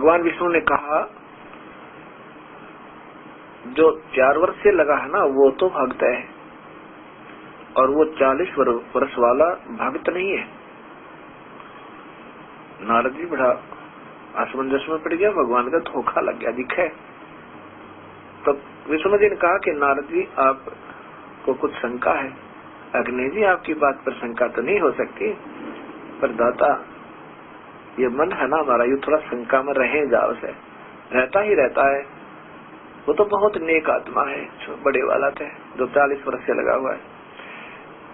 भगवान विष्णु ने कहा जो 4 वर्ष से लगा है ना वो तो भक्त है, और वो 40 वर्ष वाला भक्त नहीं है। नारद जी बड़ा असमंजस में पड़ गया, भगवान का धोखा लग गया दिखे। तो विष्णु जी ने कहा कि नारद जी आपको कुछ शंका है। अग्नि जी आपकी बात पर शंका तो नहीं हो सकती, पर दाता ये मन है ना हमारा, ये थोड़ा शंका में रहे जाओ से रहता ही रहता है। वो तो बहुत नेक आत्मा है, बड़े वाला थे जो 40 वर्ष से लगा हुआ है।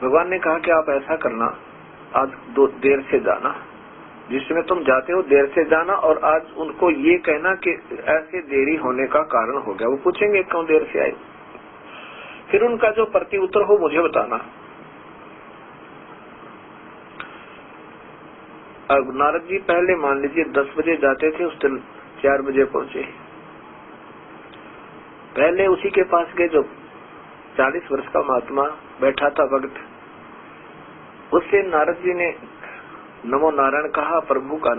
भगवान ने कहा कि आप ऐसा करना, आज देर से जाना, जिस समय तुम जाते हो देर से जाना, और आज उनको ये कहना कि ऐसे देरी होने का कारण हो गया। वो पूछेंगे क्यों देर से आए, फिर उनका जो प्रति उत्तर हो मुझे बताना। अब नारद जी पहले मान लीजिए 10 बजे जाते थे, उस दिन 4 बजे पहुंचे। पहले उसी के पास गए जो 40 वर्ष का महात्मा बैठा था भक्त। उससे नारद जी ने नमो नारायण कहा, प्रभु का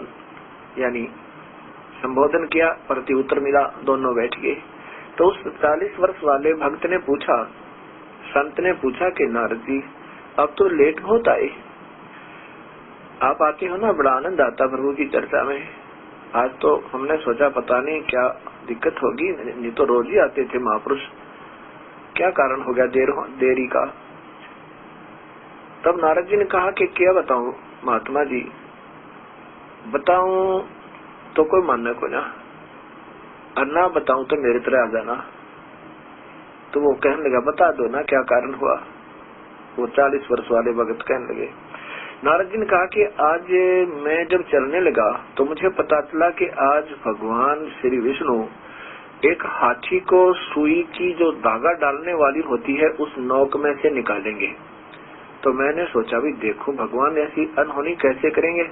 यानी संबोधन किया, प्रति उत्तर मिला, दोनों बैठ गए। तो उस 40 वर्ष वाले भक्त ने पूछा, संत ने पूछा कि नारद जी अब तो लेट बहुत आए, आप आते हो ना बड़ा आनंद आता प्रभु की चर्चा में। आज तो हमने सोचा पता नहीं क्या दिक्कत होगी, नहीं तो रोज ही आते थे महापुरुष, क्या कारण हो गया देरी का। तब नारद जी ने कहा कि क्या बताऊं महात्मा जी, बताऊं तो कोई मानने को ना, और ना बताऊं तो मेरी तरह आ जाना। तो वो कहने लगा बता दो ना क्या कारण हुआ। वो 40 वर्ष वाले भगत कहने लगे, नारद जी ने कहा कि आज मैं जब चलने लगा तो मुझे पता चला कि आज भगवान श्री विष्णु एक हाथी को सुई की जो धागा डालने वाली होती है उस नोक में से निकालेंगे। तो मैंने सोचा भी देखो भगवान ऐसी अनहोनी कैसे करेंगे,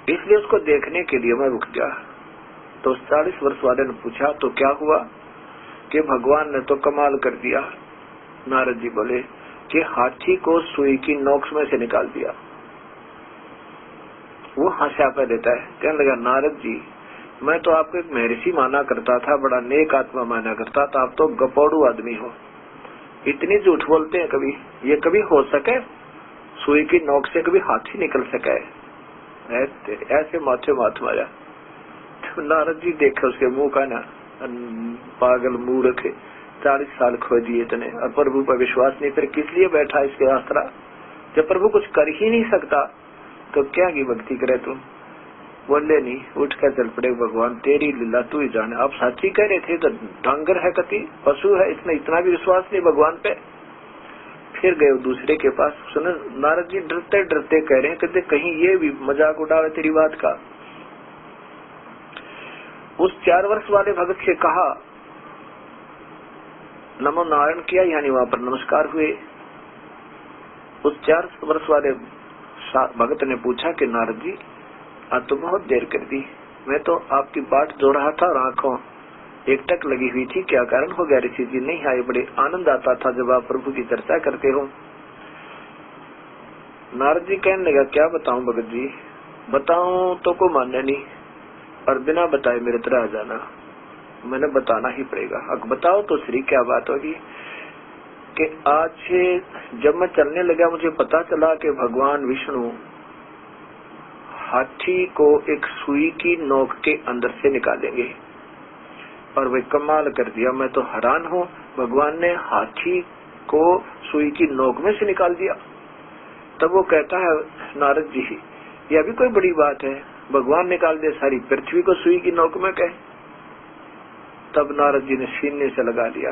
इसलिए उसको देखने के लिए मैं रुक गया। तो 40 वर्ष वाले ने पूछा तो क्या हुआ, कि भगवान ने तो कमाल कर दिया। नारद जी बोले कि हाथी को सुई की नोक में से निकाल दिया। वो हंसा पे देता है, कहने लगा नारद जी मैं तो आपको एक महर्षि माना करता था, बड़ा नेक आत्मा माना करता था, आप तो गपोड़ू आदमी हो, इतनी झूठ बोलते हैं। कभी ये कभी हो सके सुई की नोक से कभी हाथी निकल सके, ऐसे माथे माथ मारा। तो नारद जी देखे उसके मुंह का ना, पागल मूर्ख, 40 साल खो दिए इतने, और प्रभु पर विश्वास नहीं, फिर किस लिए बैठा इसके आसरा। जब प्रभु कुछ कर ही नहीं सकता तो क्या की भक्ति करे तुम। बोले नहीं, उठ कर चल पड़े, भगवान तेरी लीला तू ही जाने। आप साची कह रहे थे तो डांगर है कति पशु है, इसमें इतना भी विश्वास नहीं भगवान पे। फिर गए दूसरे के पास, सुने नारद जी डरते डरते कह रहे हैं, कहते कहीं ये भी मजाक उड़ावे तेरी बात का। उस 4 वर्ष वाले भगत से कहा, नमो नारायण किया, यानी वहां पर नमस्कार हुए। उस 4 वर्ष वाले भगत ने पूछा कि नारद जी आज तो बहुत देर कर दी, मैं तो आपकी बाट जो रहा था और आंखों एकटक लगी हुई थी, क्या कारण हो गया ऋषि जी नहीं आए। बड़े आनंद आता था जब आप प्रभु की चर्चा करते हो। नारद जी कहने लगा क्या बताऊं भगत जी, बताऊं तो को मानने नहीं, और बिना बताए मेरे तरह आ जाना, मैंने बताना ही पड़ेगा। अब बताओ तो श्री क्या बात होगी। कि आज जब मैं चलने लगा मुझे पता चला कि भगवान विष्णु हाथी को एक सुई की नोक के अंदर से निकालेंगे, और वे कमाल कर दिया। मैं तो हैरान हूँ, भगवान ने हाथी को सुई की नोक में से निकाल दिया। तब वो कहता है नारद जी यह भी कोई बड़ी बात है, भगवान निकाल दे सारी पृथ्वी को सुई की नोक में कहे। तब नारद जी ने सीने से लगा लिया,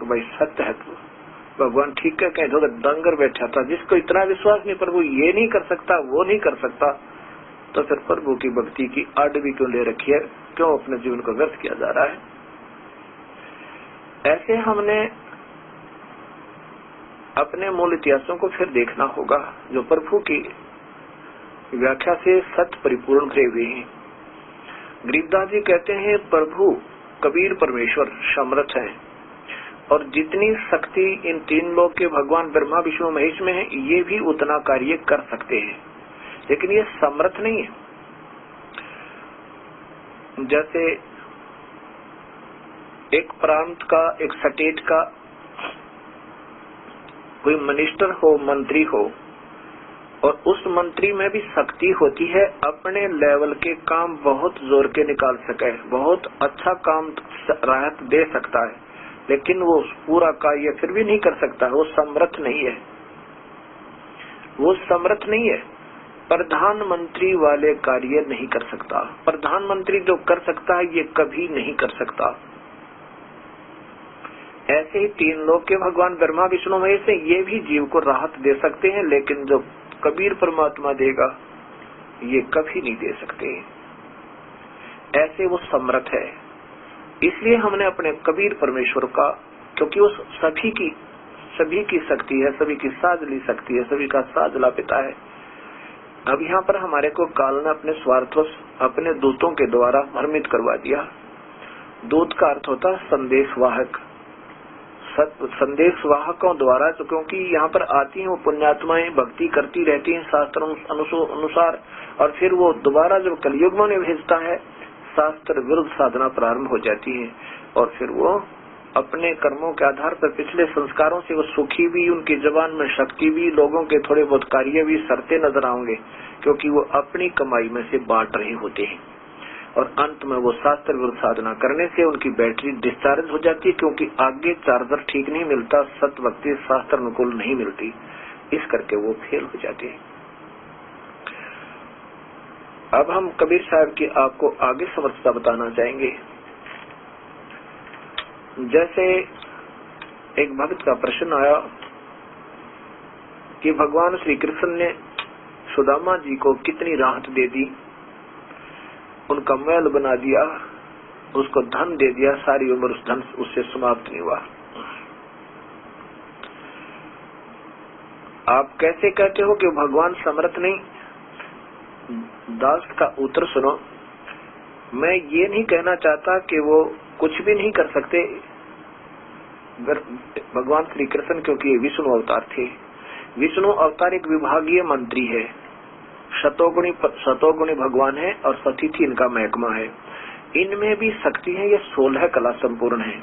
भाई सत्य है तू, भगवान ठीक है कहे। तो दंगर बैठा था, जिसको इतना विश्वास नहीं प्रभु ये नहीं कर सकता वो नहीं कर सकता, तो फिर प्रभु की भक्ति की आड़ भी क्यों ले रखी है, क्यों अपने जीवन को व्यर्थ किया जा रहा है। ऐसे हमने अपने मूल इतिहासों को फिर देखना होगा, जो प्रभु की व्याख्या से सत्य परिपूर्ण भरे हुए हैं। गरीबदास जी कहते हैं प्रभु कबीर परमेश्वर समर्थ है, और जितनी शक्ति इन 3 लोक के भगवान ब्रह्मा विष्णु महेश में है, ये भी उतना कार्य कर सकते हैं, लेकिन ये समर्थ नहीं है। जैसे एक प्रांत का, एक स्टेट का कोई मिनिस्टर हो, मंत्री हो, और उस मंत्री में भी शक्ति होती है अपने लेवल के काम बहुत जोर के निकाल सके, बहुत अच्छा काम राहत दे सकता है, लेकिन वो पूरा कार्य फिर भी नहीं कर सकता, वो समर्थ नहीं है, वो समर्थ नहीं है। प्रधानमंत्री वाले कार्य नहीं कर सकता। प्रधानमंत्री जो कर सकता है ये कभी नहीं कर सकता। ऐसे ही तीन लोग के भगवान ब्रह्मा विष्णु महेश से ये भी जीव को राहत दे सकते हैं, लेकिन जो कबीर परमात्मा देगा ये कभी नहीं दे सकते। ऐसे वो समर्थ है। इसलिए हमने अपने कबीर परमेश्वर का, क्योंकि वो सभी की शक्ति है, सभी की साझली शक्ति है, सभी का साझला पिता है। अब यहाँ पर हमारे को काल ने अपने स्वार्थवश अपने दूतों के द्वारा भ्रमित करवा दिया। दूत का अर्थ होता है संदेशवाहक। संदेशवाहकों द्वारा, तो क्योंकि यहाँ पर आती हैं वो पुण्यात्माएं, भक्ति करती रहती हैं शास्त्र अनुसार, और फिर वो दोबारा जब कलयुग में भेजता है शास्त्र विरुद्ध साधना प्रारंभ हो जाती है, और फिर वो अपने कर्मों के आधार पर पिछले संस्कारों से वो सुखी भी, उनकी जबान में शक्ति भी, लोगों के थोड़े बहुत कार्य भी सरते नजर आएंगे, क्योंकि वो अपनी कमाई में से बांट रहे होते हैं। और अंत में वो शास्त्र विरुद्ध साधना करने से उनकी बैटरी डिस्चार्ज हो जाती है, क्योंकि आगे चार्जर ठीक नहीं मिलता, सत भक्ति शास्त्र अनुकूल नहीं मिलती, इस करके वो फेल हो जाते हैं। अब हम कबीर साहब की आपको आगे समझता बताना चाहेंगे। जैसे एक भक्त का प्रश्न आया कि भगवान श्री कृष्ण ने सुदामा जी को कितनी राहत दे दी, उनका महल बना दिया, उसको धन दे दिया, सारी उम्र उस धन उससे समाप्त नहीं हुआ। आप कैसे कहते हो कि भगवान समर्थ नहीं? दास का उत्तर सुनो। मैं ये नहीं कहना चाहता कि वो कुछ भी नहीं कर सकते। भगवान श्री कृष्ण क्योंकि विष्णु अवतार थे, विष्णु अवतार एक विभागीय मंत्री है, शतोगुणी भगवान है, और सतिथि इनका महकमा है। इनमें भी शक्ति है, ये 16 कला संपूर्ण है।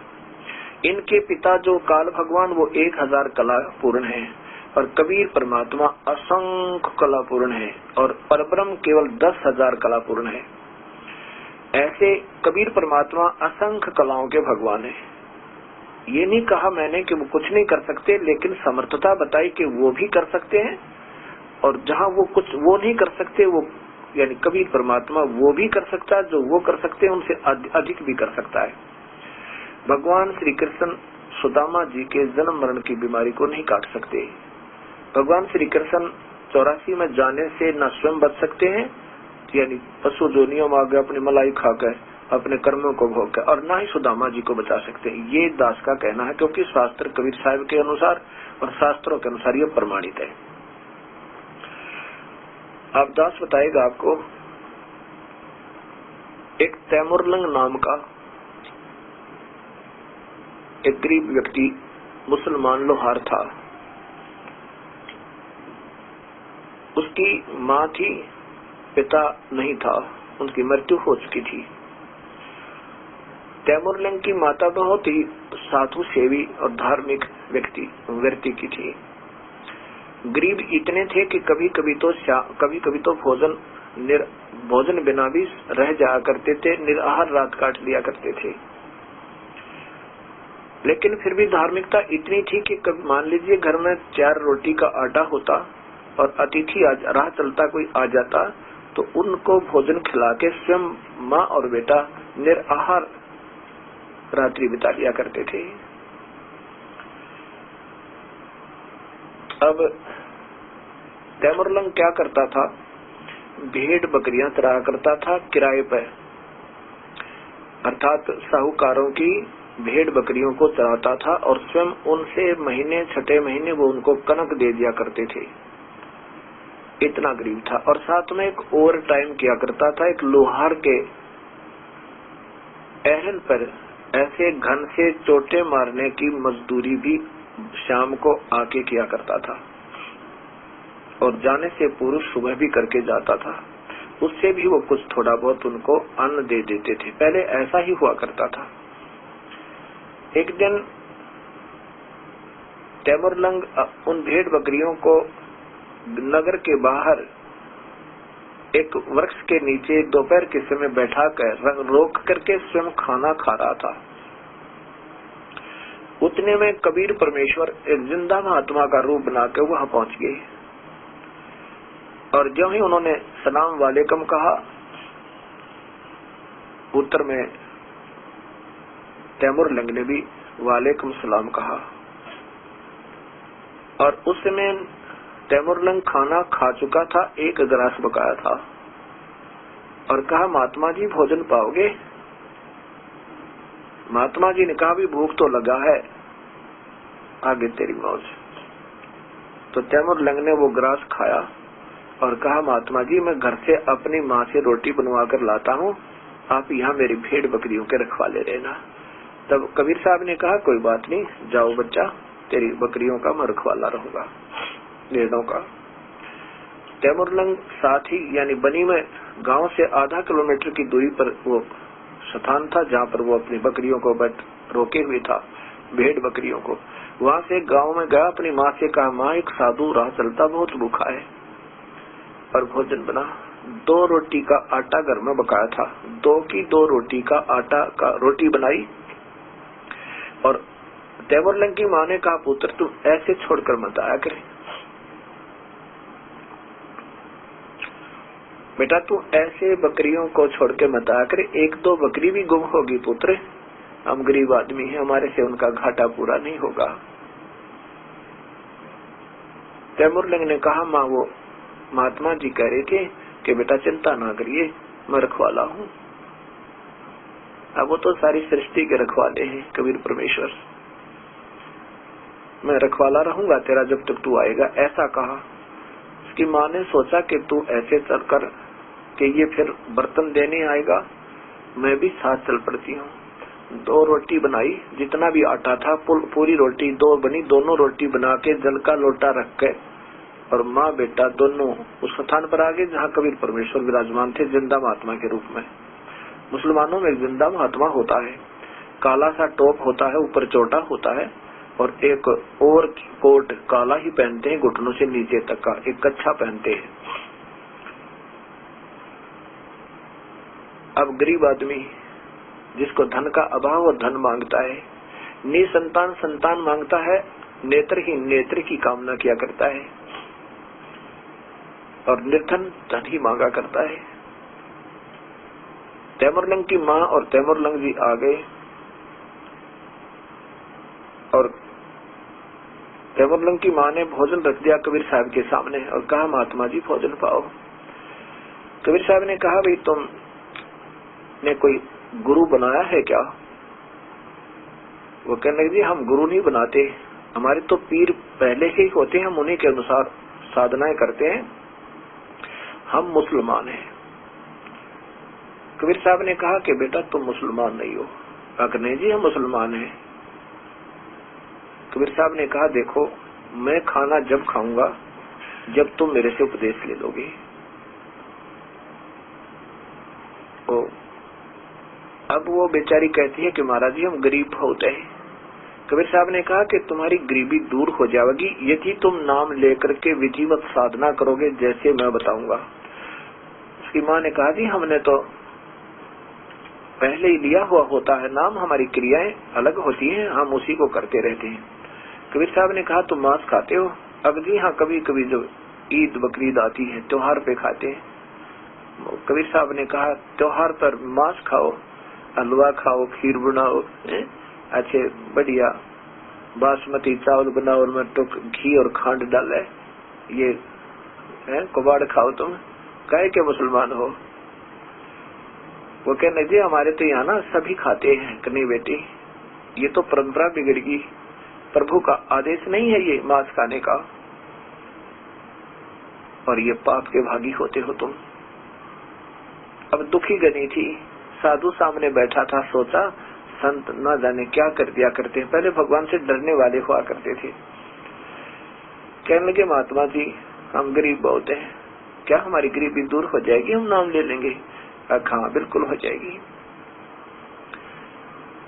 इनके पिता जो काल भगवान वो 1000 कला पूर्ण है, और कबीर परमात्मा असंख्य कला पूर्ण है, और परब्रह्म केवल 10,000 कला पूर्ण है। ऐसे कबीर परमात्मा असंख्य कलाओं के भगवान है। ये नहीं कहा मैंने कि वो कुछ नहीं कर सकते, लेकिन समर्थता बताई कि वो भी कर सकते हैं, और जहाँ वो कुछ वो नहीं कर सकते, वो यानी कबीर परमात्मा वो भी कर सकता है, जो वो कर सकते हैं उनसे अधिक भी कर सकता है। भगवान श्री कृष्ण सुदामा जी के जन्म मरण की बीमारी को नहीं काट सकते। भगवान श्री कृष्ण 84 में जाने से न स्वयं बच सकते हैं, यानी पशु जोनियों में आगे अपनी मलाई खाकर अपने कर्मों को भोग कर, और न ही सुदामा जी को बचा सकते हैं। ये दास का कहना है, क्योंकि शास्त्र कबीर साहब के अनुसार और शास्त्रों के अनुसार ये प्रमाणित है। अब दास बताएगा आपको, एक तैमुरलंग नाम का एक गरीब व्यक्ति मुसलमान लोहार था। उसकी माँ थी, पिता नहीं था, उनकी मृत्यु हो चुकी थी। तैमुरलंग की माता बहुत ही साधु सेवी और धार्मिक व्यक्ति की थी। गरीब इतने थे कि कभी कभी तो भोजन बिना भी रह जाया करते थे, निराहार रात काट लिया करते थे। लेकिन फिर भी धार्मिकता इतनी थी कि कभी मान लीजिए घर में 4 रोटी का आटा होता और अतिथि राह चलता कोई आ जाता, तो उनको भोजन खिला के स्वयं माँ और बेटा निराहार रात्रि बिता लिया करते थे। अब तैमुरलंग क्या करता था, भेड़ बकरियां चराया करता था किराए पर, अर्थात साहूकारों की भेड़ बकरियों को चराता था, और स्वयं उनसे महीने 6 महीने वो उनको कनक दे दिया करते थे। इतना गरीब था। और साथ में एक ओवर टाइम किया करता था, एक लोहार के एहल पर ऐसे घन से चोटे मारने की मजदूरी भी शाम को आके किया करता था, और जाने से पूर्व सुबह भी करके जाता था। उससे भी वो कुछ थोड़ा बहुत उनको अन्न दे देते थे। पहले ऐसा ही हुआ करता था। एक दिन तैमुरलंग उन भेड़ बकरियों को नगर के बाहर एक वृक्ष के नीचे दोपहर के समय बैठाकर रोक करके स्वयं खाना खा रहा था। उतने में कबीर परमेश्वर एक जिंदा महात्मा का रूप बनाकर वहां पहुंच गए, और जो ही उन्होंने सलाम वालेकुम कहा, उत्तर में तैमुरलंग ने भी वालेकुम सलाम कहा। और उस समय तैमुरलंग खाना खा चुका था, एक गिलास बकाया था, और कहा महात्मा जी भोजन पाओगे? महात्मा जी ने कहा भी भूख तो लगा है, आगे तेरी मौज। तो तैमुरलंग ने वो गिलास खाया और कहा महात्मा जी मैं घर से अपनी माँ से रोटी बनवा कर लाता हूँ, आप यहाँ मेरी भेड़ बकरियों के रखवाले रहना। तब कबीर साहब ने कहा कोई बात नहीं, जाओ बच्चा, तेरी बकरियों का मैं रखवाला रहूंगा, भेड़ों का। तैमुरलंग साथ ही यानी बनी में गांव से आधा किलोमीटर की दूरी पर वो स्थान था जहाँ पर वो अपनी बकरियों को रोके हुए था, भेड़ बकरियों को। वहां से गांव में गया, अपनी माँ से कहा माँ एक साधु राह चलता बहुत भूखा है और भोजन बना। 2 रोटी का आटा घर में बकाया था, 2 रोटी का आटा का रोटी बनाई। और तैमुरलंग की माँ ने कहा पुत्र तुम ऐसे छोड़कर मत आया करे, बेटा तू ऐसे बकरियों को छोड़ के मत आया करे, 1-2 बकरी भी गुम होगी पुत्र, हम गरीब आदमी हैं, हमारे से उनका घाटा पूरा नहीं होगा। तैमुरलंग ने कहा माँ वो महात्मा जी कह रहे थे कि बेटा चिंता ना करिए, मैं रखवाला हूँ। अब वो तो सारी सृष्टि के रखवाले हैं कबीर परमेश्वर, मैं रखवाला रहूंगा तेरा जब तक तू आएगा, ऐसा कहा। उसकी माँ ने सोचा कि तू ऐसे चल कर कि ये फिर बर्तन देने आएगा, मैं भी साथ चल पड़ती हूँ। 2 रोटी बनाई, जितना भी आटा था पूरी रोटी 2 बनी, दोनों रोटी बना के जल का लोटा रख के और माँ बेटा दोनों उस स्थान पर आ गए जहाँ कबीर परमेश्वर विराजमान थे जिंदा महात्मा के रूप में। मुसलमानों में जिंदा महात्मा होता है, काला सा टोप होता है, ऊपर चोटा होता है, और एक और कोट काला ही पहनते हैं, घुटनों से नीचे तक का एक कच्छा पहनते हैं। अब गरीब आदमी जिसको धन का अभाव और धन मांगता है, निसंतान संतान मांगता है, नेत्रहीन नेत्र की कामना किया करता है, और निर्धन धन ही मांगा करता है। तैमुरलंग की माँ और तैमुरलंग जी आ गए, और तैमुरलंग की माँ ने भोजन रख दिया कबीर साहब के सामने और कहा महात्मा जी भोजन पाओ। कबीर साहब ने कहा भाई तुम ने कोई गुरु बनाया है क्या? वो कहने लगे जी हम गुरु नहीं बनाते, हमारे तो पीर पहले से ही होते हैं, हम उन्हीं के अनुसार साधनाएं करते हैं, हम मुसलमान हैं। कबीर साहब ने कहा कि बेटा तुम मुसलमान नहीं हो। कहा नहीं जी हम मुसलमान हैं। कबीर साहब ने कहा देखो मैं खाना जब खाऊंगा जब तुम मेरे से उपदेश ले लोगे। तो अब वो बेचारी कहती है कि महाराज जी हम गरीब होते हैं। कबीर साहब ने कहा कि तुम्हारी गरीबी दूर हो जाएगी यदि तुम नाम लेकर के विधिवत साधना करोगे जैसे मैं बताऊंगा। उसकी माँ ने कहा जी हमने तो पहले ही लिया हुआ होता है नाम, हमारी क्रियाएं अलग होती हैं, हम उसी को करते रहते हैं। कबीर साहब ने कहा तुम मांस खाते हो? अब जी हाँ कभी कभी जो ईद बकरीद आती है त्योहार पे खाते हैं। कबीर साहब ने कहा त्योहार पर मांस खाओ, हलवा खाओ, खीर बनाओ, अच्छे बढ़िया बासमती चावल बनाओ और में टुक घी और खांड डाले, ये कबाड़ खाओ, तुम काहे के मुसलमान हो? वो कहने जी हमारे तो यहाँ ना सभी खाते हैं। कनी बेटी ये तो परंपरा बिगड़गी, प्रभु का आदेश नहीं है ये मांस खाने का, और ये पाप के भागी होते हो तुम। अब दुखी गनी थी, साधु सामने बैठा था, सोचा संत न जाने क्या कर दिया करते हैं, पहले भगवान से डरने वाले हुआ करते थे। कहने लगे महात्मा जी हम गरीब बहुत हैं, क्या हमारी गरीबी दूर हो जाएगी, हम नाम ले लेंगे? हाँ बिल्कुल हो जाएगी।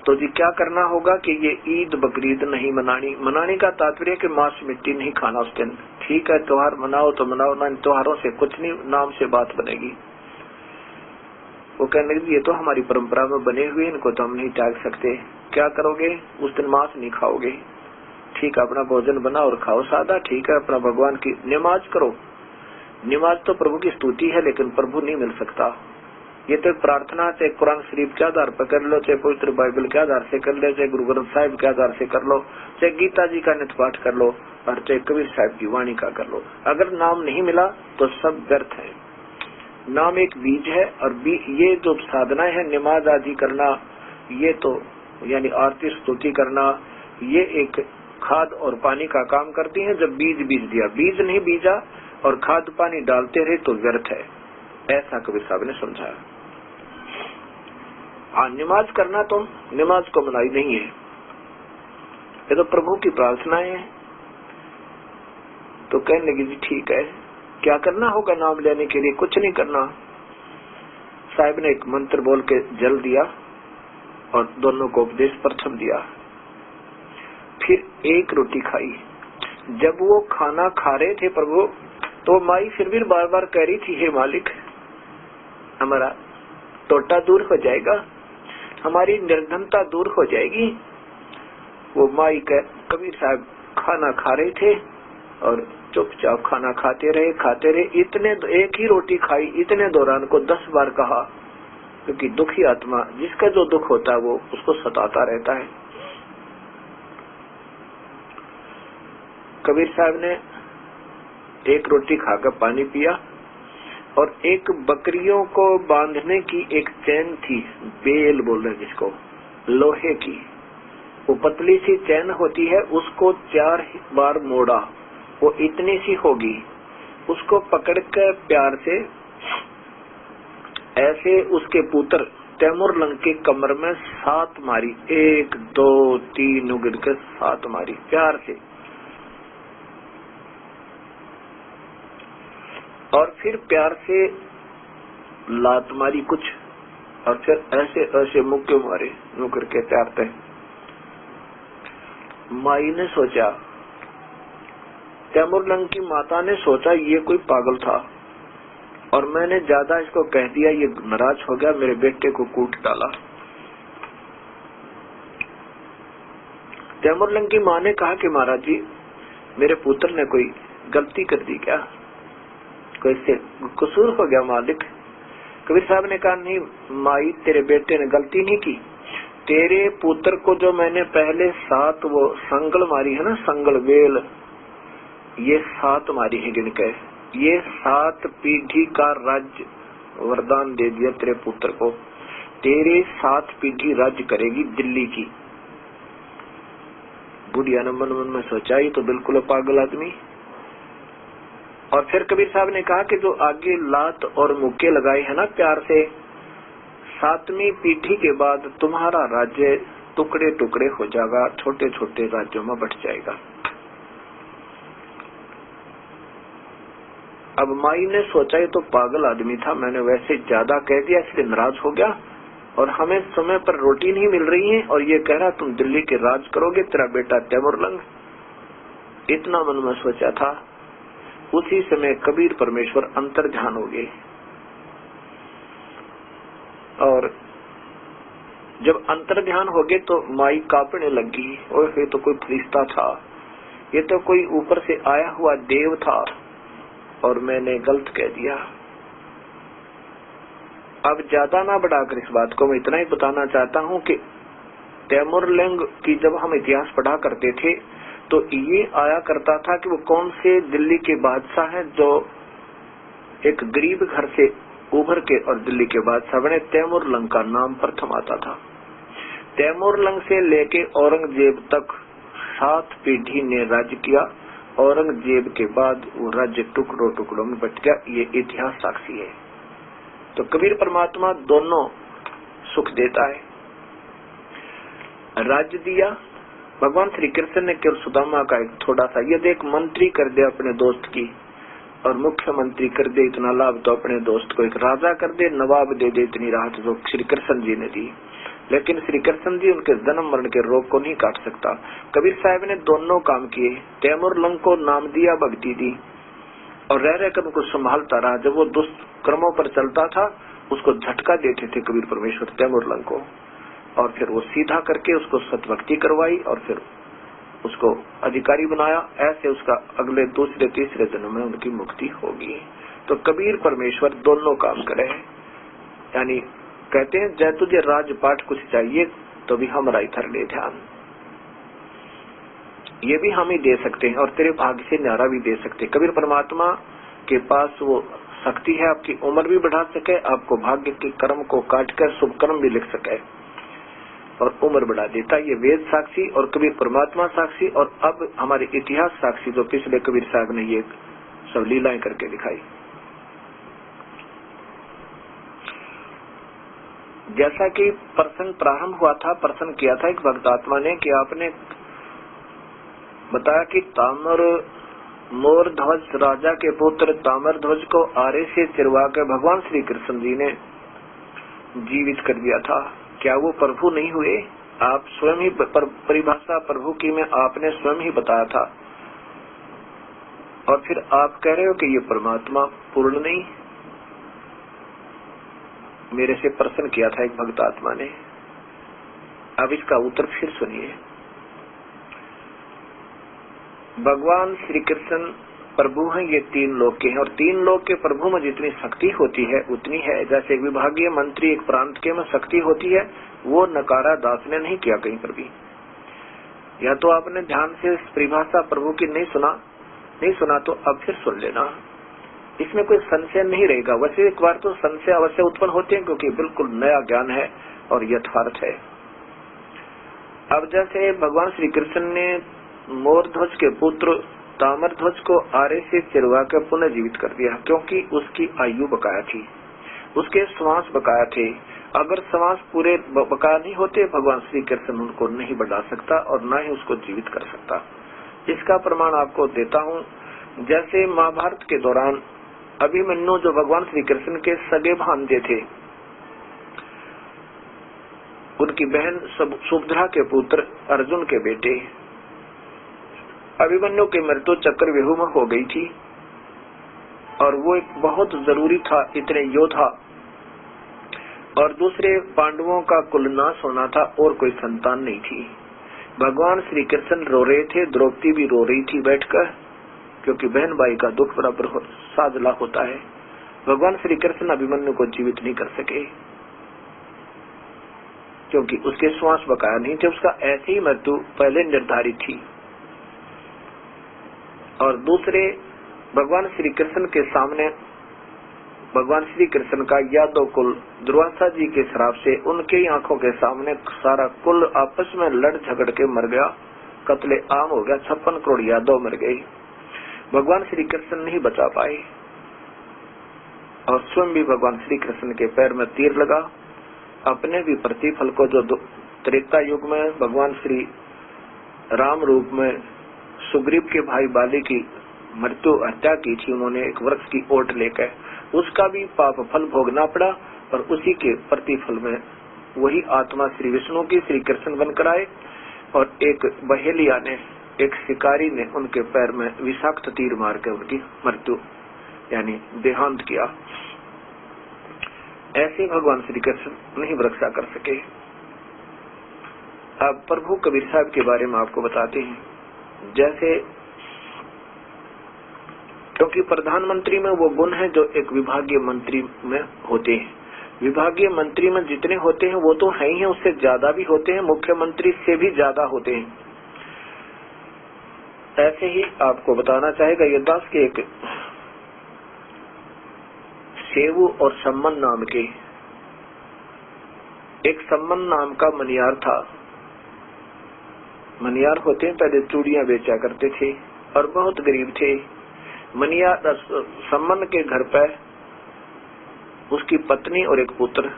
तो जी क्या करना होगा कि ये ईद बकरीद नहीं मनानी। मनाने का तात्पर्य कि मांस मिट्टी नहीं खाना उस दिन। ठीक है, त्योहार मनाओ तो मनाओ ना, त्योहारों से कुछ नहीं, नाम से बात बनेगी। वो कहने लगे ये तो हमारी परंपरा में बने हुए, इनको तो हम नहीं त्याग सकते। क्या करोगे? उस दिन मांस नहीं खाओगे। ठीक है, अपना भोजन बनाओ और खाओ सादा। ठीक है, अपना भगवान की नमाज करो। नमाज तो प्रभु की स्तुति है, लेकिन प्रभु नहीं मिल सकता। ये तो प्रार्थना, चाहे कुरान शरीफ के आधार पर कर लो, चाहे पवित्र बाइबल के आधार से कर लो, चाहे गुरु ग्रंथ साहिब के आधार से कर लो, चाहे गीता जी का नित्य पाठ कर लो, और चाहे कबीर साहब की वाणी का कर लो। अगर नाम नहीं मिला तो सब व्यर्थ है। नाम एक बीज है, और ये जो साधना है नमाज आदि करना, ये तो यानी आरती स्तुति करना, ये एक खाद और पानी का काम करती है। जब बीज बीज दिया, बीज नहीं बीजा और खाद पानी डालते रहे तो व्यर्थ है, ऐसा कबीर साहब ने समझाया। हाँ, नमाज करना तुम नमाज को मनाई नहीं है, ये तो प्रभु की प्रार्थनाएं है। तो कहने लगी जी ठीक है, क्या करना होगा नाम लेने के लिए? कुछ नहीं करना। साहब ने एक मंत्र बोल के जल दिया और दोनों को उपदेश प्रथम दिया, फिर एक रोटी खाई। जब वो खाना खा रहे थे प्रभु, तो माई फिर भी बार बार कह रही थी, हे मालिक हमारा टोटा दूर हो जाएगा, हमारी निर्धनता दूर हो जाएगी। वो माई कबीर साहब खाना खा रहे थे और चुपचाप खाना खाते रहे। इतने एक ही रोटी खाई, इतने दौरान को 10 बार कहा, क्योंकि दुखी आत्मा जिसका जो दुख होता है वो उसको सताता रहता है। कबीर साहब ने एक रोटी खाकर पानी पिया, और एक बकरियों को बांधने की एक चैन थी, बेल बोल रहे जिसको, लोहे की, वो पतली सी चैन होती है, उसको 4 बार मोड़ा, वो इतनी सी होगी, उसको पकड़कर प्यार से ऐसे उसके पुत्र तैमूरलंग के कमर में 7 मारी, 1 2 3 उगड़ के 7 मारी प्यार से, और फिर प्यार से लात मारी कुछ, और फिर ऐसे ऐसे मुक्के मारे नुकर के प्यार पे। माई ने सोचा, तैमूरलंग की माता ने सोचा ये कोई पागल था, और मैंने ज्यादा इसको कह दिया, ये नाराज हो गया, मेरे बेटे को कूट डाला। तैमूरलंग की माँ ने कहा कि महाराज जी, मेरे पुत्र ने कोई गलती कर दी क्या, कोई से कसूर हो गया मालिक? कबीर साहब ने कहा नहीं माई, तेरे बेटे ने गलती नहीं की, तेरे पुत्र को जो मैंने पहले 7 वो संगल मारी है ना, संगल बेल, ये 7 मारी है गिनके, ये 7 पीढ़ी का राज्य वरदान दे दिया तेरे पुत्र को, तेरे 7 पीढ़ी राज्य करेगी दिल्ली की। बुढ़िया ने मन मन में सोचा, ये तो बिल्कुल पागल आदमी। और फिर कबीर साहब ने कहा कि जो आगे लात और मुक्के लगाए है ना प्यार से, 7वीं पीढ़ी के बाद तुम्हारा राज्य टुकड़े टुकड़े हो जाएगा, छोटे छोटे राज्यों में बट जाएगा। अब माई ने सोचा ये तो पागल आदमी था, मैंने वैसे ज्यादा कह दिया इसलिए नाराज हो गया, और हमें समय पर रोटी नहीं मिल रही है, और ये कह रहा तुम दिल्ली के राज करोगे, तेरा बेटा तैमूरलंग, इतना मन में सोचा था। उसी समय कबीर परमेश्वर अंतर्ध्यान हो गए, और जब अंतर्ध्यान हो गए तो माई कांपने लगी, और ये तो कोई फरिश्ता था, ये तो कोई ऊपर से आया हुआ देव था, और मैंने गलत कह दिया। अब ज्यादा ना बढ़ाकर इस बात को मैं इतना ही बताना चाहता हूँ कि तैमूरलंग की जब हम इतिहास पढ़ा करते थे तो ये आया करता था कि वो कौन से दिल्ली के बादशाह हैं जो एक गरीब घर से उभर के और दिल्ली के बादशाह बने। तैमूरलंग का नाम प्रथम आता था। तैमूरलंग से लेके औरंगजेब तक 7 पीढ़ी ने राज्य किया। औरंगजेब के बाद वो राज्य टुकड़ों टुकड़ों में बट गया, ये इतिहास साक्षी है। तो कबीर परमात्मा दोनों सुख देता है। राज्य दिया भगवान श्री कृष्ण ने केवल सुदामा का एक थोड़ा सा, यदि एक मंत्री कर दे अपने दोस्त की और मुख्यमंत्री कर दे इतना लाभ तो अपने दोस्त को एक राजा कर दे, नवाब दे दे इतनी राहत जो श्री कृष्ण जी ने दी। लेकिन श्री कृष्ण जी उनके जन्म मरण के रोग को नहीं काट सकता। कबीर साहब ने दोनों काम किए। तैमूर लंग को नाम दिया, भक्ति दी और रह रहकर उनको संभालता रहा। जब वो दुष्कर्मों पर चलता था उसको झटका देते थे कबीर परमेश्वर तैमूर लंग को, और फिर वो सीधा करके उसको सतभक्ति करवाई और फिर उसको अधिकारी बनाया। ऐसे उसका अगले दूसरे तीसरे जन्म में उनकी मुक्ति होगी। तो कबीर परमेश्वर दोनों काम करे। यानी कहते हैं जय तुझे राजपाट कुछ चाहिए तो भी हमारा इधर ले ध्यान, ये भी हम ही दे सकते हैं और तेरे भाग्य से न्यारा भी दे सकते हैं। कबीर परमात्मा के पास वो शक्ति है आपकी उम्र भी बढ़ा सके, आपको भाग्य के कर्म को काट कर शुभ कर्म भी लिख सके और उम्र बढ़ा देता। ये वेद साक्षी और कबीर परमात्मा साक्षी और अब हमारे इतिहास साक्षी जो पिछले कबीर साहब ने ये सब लीलाएं करके दिखाई। जैसा कि प्रसंग प्रारंभ हुआ था, प्रसन्न किया था एक भक्त आत्मा ने कि आपने बताया कि ताम्र मोर ध्वज राजा के पुत्र ताम्र ध्वज को आरे से चिरवा के भगवान श्री कृष्ण जी ने जीवित कर दिया था। क्या वो प्रभु नहीं हुए? आप स्वयं ही परिभाषा प्रभु की में आपने स्वयं ही बताया था और फिर आप कह रहे हो कि ये परमात्मा पूर्ण नहीं। मेरे से प्रश्न किया था एक भक्त आत्मा ने। अब इसका उत्तर फिर सुनिए। भगवान श्री कृष्ण प्रभु हैं, ये तीन लोक के हैं और तीन लोक के प्रभु में जितनी शक्ति होती है उतनी है। जैसे एक विभागीय मंत्री एक प्रांत के में शक्ति होती है, वो नकारा दास ने नहीं किया कहीं पर भी। या तो आपने ध्यान से परिभाषा प्रभु की नहीं सुना तो अब फिर सुन लेना, इसमें कोई संशय नहीं रहेगा। वैसे एक बार तो संशय अवश्य उत्पन्न होते हैं क्योंकि बिल्कुल नया ज्ञान है और यथार्थ है। अब जैसे भगवान श्री कृष्ण ने मोर ध्वज के पुत्र ताम्र ध्वज को आरे से चिरवा कर पुनः जीवित कर दिया क्योंकि उसकी आयु बकाया थी, उसके श्वास बकाया थे। अगर श्वास पूरे बकाया नहीं होते भगवान श्री कृष्ण उनको नहीं बढ़ा सकता और न ही उसको जीवित कर सकता। इसका प्रमाण आपको देता हूँ। जैसे महाभारत के दौरान अभिमन्यु जो भगवान श्री कृष्ण के सगे भांजे थे, उनकी बहन सुभद्रा के पुत्र अर्जुन के बेटे अभिमन्यु की मृत्यु चक्रव्यूह में हो गई थी और वो एक बहुत जरूरी था, इतने योद्धा, और दूसरे पांडवों का कुल नाश होना था और कोई संतान नहीं थी। भगवान श्री कृष्ण रो रहे थे, द्रौपदी भी रो रही थी बैठकर, क्योंकि बहन भाई का दुख बराबर साझला होता है। भगवान श्री कृष्ण अभिमन्यु को जीवित नहीं कर सके क्योंकि उसके श्वास बकाया नहीं थे, उसका ऐसी ही मृत्यु पहले निर्धारित थी। और दूसरे भगवान श्री कृष्ण के सामने भगवान श्री कृष्ण का यादव कुल दुर्वासा जी के श्राप से उनके आंखों के सामने सारा कुल आपस में लड़ झगड़ के मर गया, कत्ले आम हो गया, 56 करोड़ यादव मर गए। भगवान श्री कृष्ण नहीं बचा पाए और स्वयं भी भगवान श्री कृष्ण के पैर में तीर लगा। अपने भी प्रतिफल को जो त्रेता युग में भगवान श्री राम रूप में सुग्रीव के भाई बाली की मृत्यु हत्या की थी उन्होंने एक वृक्ष की ओट लेकर, उसका भी पाप फल भोगना पड़ा और उसी के प्रतिफल में वही आत्मा श्री विष्णु की श्री कृष्ण बनकर आए और एक बहेलिया ने, एक शिकारी ने उनके पैर में विषाक्त तीर मार के उनकी मृत्यु यानी देहांत किया। ऐसे भगवान श्री कृष्ण नहीं रक्षा कर सके। अब प्रभु कबीर साहब के बारे में आपको बताते हैं। जैसे क्योंकि प्रधानमंत्री में वो गुण है जो एक विभागीय मंत्री में होते हैं। विभागीय मंत्री में जितने होते हैं वो तो है ही है, उससे ज्यादा भी होते हैं, मुख्यमंत्री से भी ज्यादा होते हैं। ऐसे ही आपको बताना चाहेगा ये दास के एक सेवु और सम्मन नाम के एक सम्मन नाम का मनियार था। मनियार होते हैं पहले चूड़ियां बेचा करते थे और बहुत गरीब थे। मनियार सम्मन के घर पर उसकी पत्नी और एक पुत्र,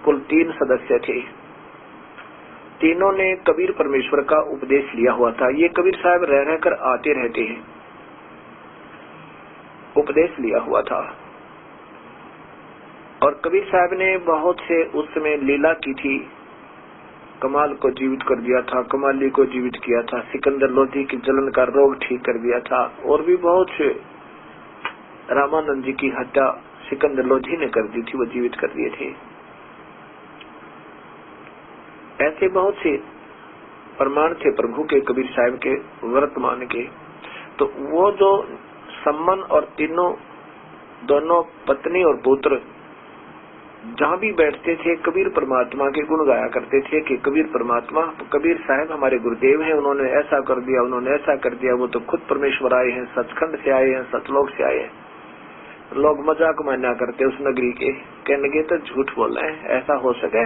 कुल 3 सदस्य थे। तीनों ने कबीर परमेश्वर का उपदेश लिया हुआ था। ये कबीर साहब रह रहकर आते रहते हैं उपदेश लिया हुआ था। और कबीर साहब ने बहुत से उस समय लीला की थी। कमाल को जीवित कर दिया था, कमाली को जीवित किया था, सिकंदर लोधी की जलन का रोग ठीक कर दिया था, और भी बहुत से, रामानंद जी की हत्या सिकंदर लोधी ने कर दी थी, वो जीवित कर दिए थे। ऐसे बहुत से प्रमाण थे प्रभु के, कबीर साहब के वर्तमान के। तो वो जो सम्मन और तीनों दोनों पत्नी और पुत्र जहाँ भी बैठते थे कबीर परमात्मा के गुण गाया करते थे कि कबीर परमात्मा, कबीर साहब हमारे गुरुदेव हैं, उन्होंने ऐसा कर दिया, उन्होंने ऐसा कर दिया, वो तो खुद परमेश्वर आए हैं, सचखंड से आए हैं, सतलोक से आए हैं। लोग मजाक माना करते उस नगरी के, कहने के तो झूठ बोल रहे हैं, ऐसा हो सके,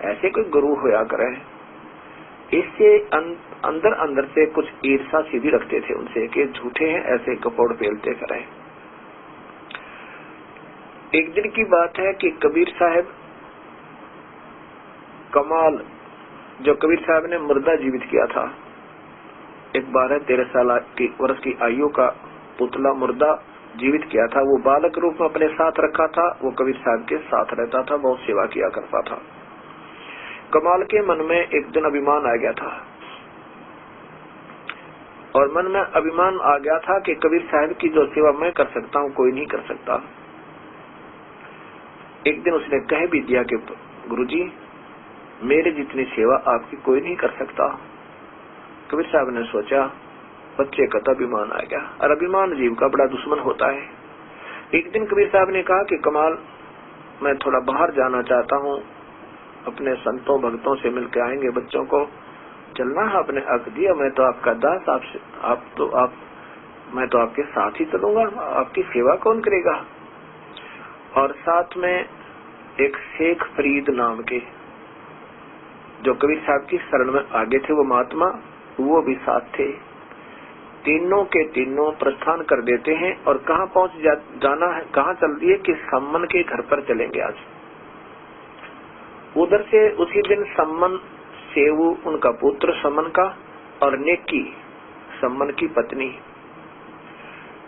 ऐसे कोई गुरु होया करे। इससे अंदर अंदर से कुछ ईर्षा सी भी रखते थे उनसे कि झूठे हैं, ऐसे कपड़ पेलते करें। एक दिन की बात है कि कबीर साहब कमाल, जो कबीर साहब ने मुर्दा जीवित किया था, एक 12-13 साल वर्ष की आयु का पुतला मुर्दा जीवित किया था, वो बालक रूप में अपने साथ रखा था। वो कबीर साहब के साथ रहता था, बहुत सेवा किया करता था। कमाल के मन में एक दिन अभिमान आ गया था, और मन में अभिमान आ गया था कि कबीर साहब की जो सेवा मैं कर सकता हूँ कोई नहीं कर सकता। एक दिन उसने कह भी दिया कि गुरुजी, मेरे जितनी सेवा आपकी कोई नहीं कर सकता। कबीर साहब ने सोचा, बच्चे का तो अभिमान आ गया, और अभिमान जीव का बड़ा दुश्मन होता है। एक दिन कबीर साहब ने कहा कि कमाल, मैं थोड़ा बाहर जाना चाहता हूँ, अपने संतों भक्तों से मिलकर आएंगे, बच्चों को चलना है। आपने हक दिया, मैं तो आपका दास, मैं तो आपके साथ ही चलूंगा, आपकी सेवा कौन करेगा। और साथ में एक शेख फरीद नाम के, जो कबीर साहब की शरण में आगे थे, वो महात्मा, वो भी साथ थे। तीनों के तीनों प्रस्थान कर देते हैं, और कहाँ पहुंच जाना है, कहाँ चल दिए कि सम्मन के घर पर चलेंगे आज। उधर से उसी दिन सम्मन, सेवु उनका पुत्र सम्मन का, और नेकी सम्मन की पत्नी,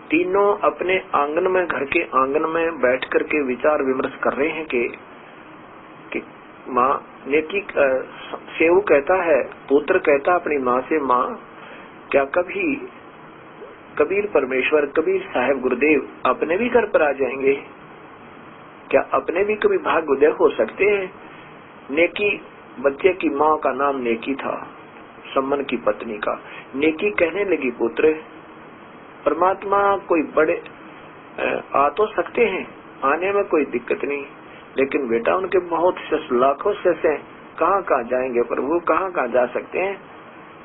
तीनों अपने आंगन में, घर के आंगन में बैठ करके विचार विमर्श कर रहे हैं कि माँ नेकी, सेवु कहता है, पुत्र कहता अपनी माँ से, माँ क्या कभी कबीर परमेश्वर, कबीर साहब गुरुदेव अपने भी घर पर आ जाएंगे, क्या अपने भी कभी भाग्योदय हो सकते हैं। नेकी, बच्चे की माँ का नाम नेकी था, सम्मन की पत्नी का। नेकी कहने लगी, पुत्र परमात्मा कोई बड़े आ तो सकते हैं, आने में कोई दिक्कत नहीं, लेकिन बेटा उनके बहुत से लाखों से कहाँ कहाँ जाएंगे प्रभु, कहाँ कहाँ जा सकते हैं।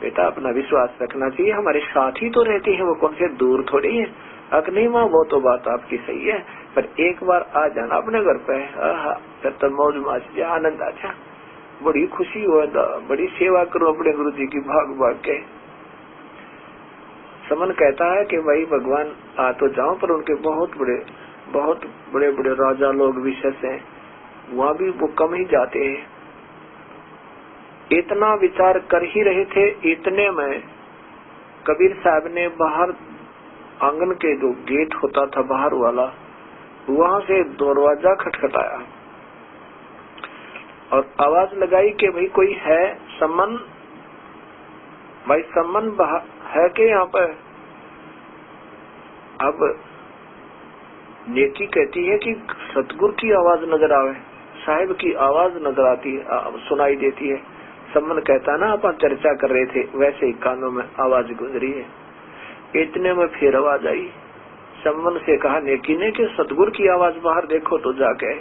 बेटा अपना विश्वास रखना चाहिए, हमारे साथ ही तो रहते हैं, वो कौन से दूर थोड़ी है। अक नहीं माँ, वो तो बात आपकी सही है, पर एक बार आ जाना अपने घर पे, फिर तो मौज माच, आनंद आ जा, बड़ी खुशी हो, बड़ी सेवा करो अपने गुरु जी की, भाग भाग के। समन कहता है कि भाई भगवान आ तो जाओ, पर उनके बहुत बड़े बड़े राजा लोग विशेष हैं, वहाँ भी वो कम ही जाते हैं। इतना विचार कर ही रहे थे, इतने में कबीर साहब ने बाहर आंगन के जो गेट होता था बाहर वाला, वहाँ से दरवाजा खटखटाया और आवाज लगाई कि भाई कोई है, सम्मन, भाई सम्मन है कि यहाँ पर। अब नेकी कहती है कि सतगुरु की आवाज नजर आवे, साहिब की आवाज नजर आती है, सुनाई देती है। सम्मन कहता ना, अपन चर्चा कर रहे थे, वैसे ही कानों में आवाज गुजरी है। इतने में फिर आवाज आई, सम्मन से कहा नेकी ने कि सतगुरु की आवाज बाहर देखो तो जाके।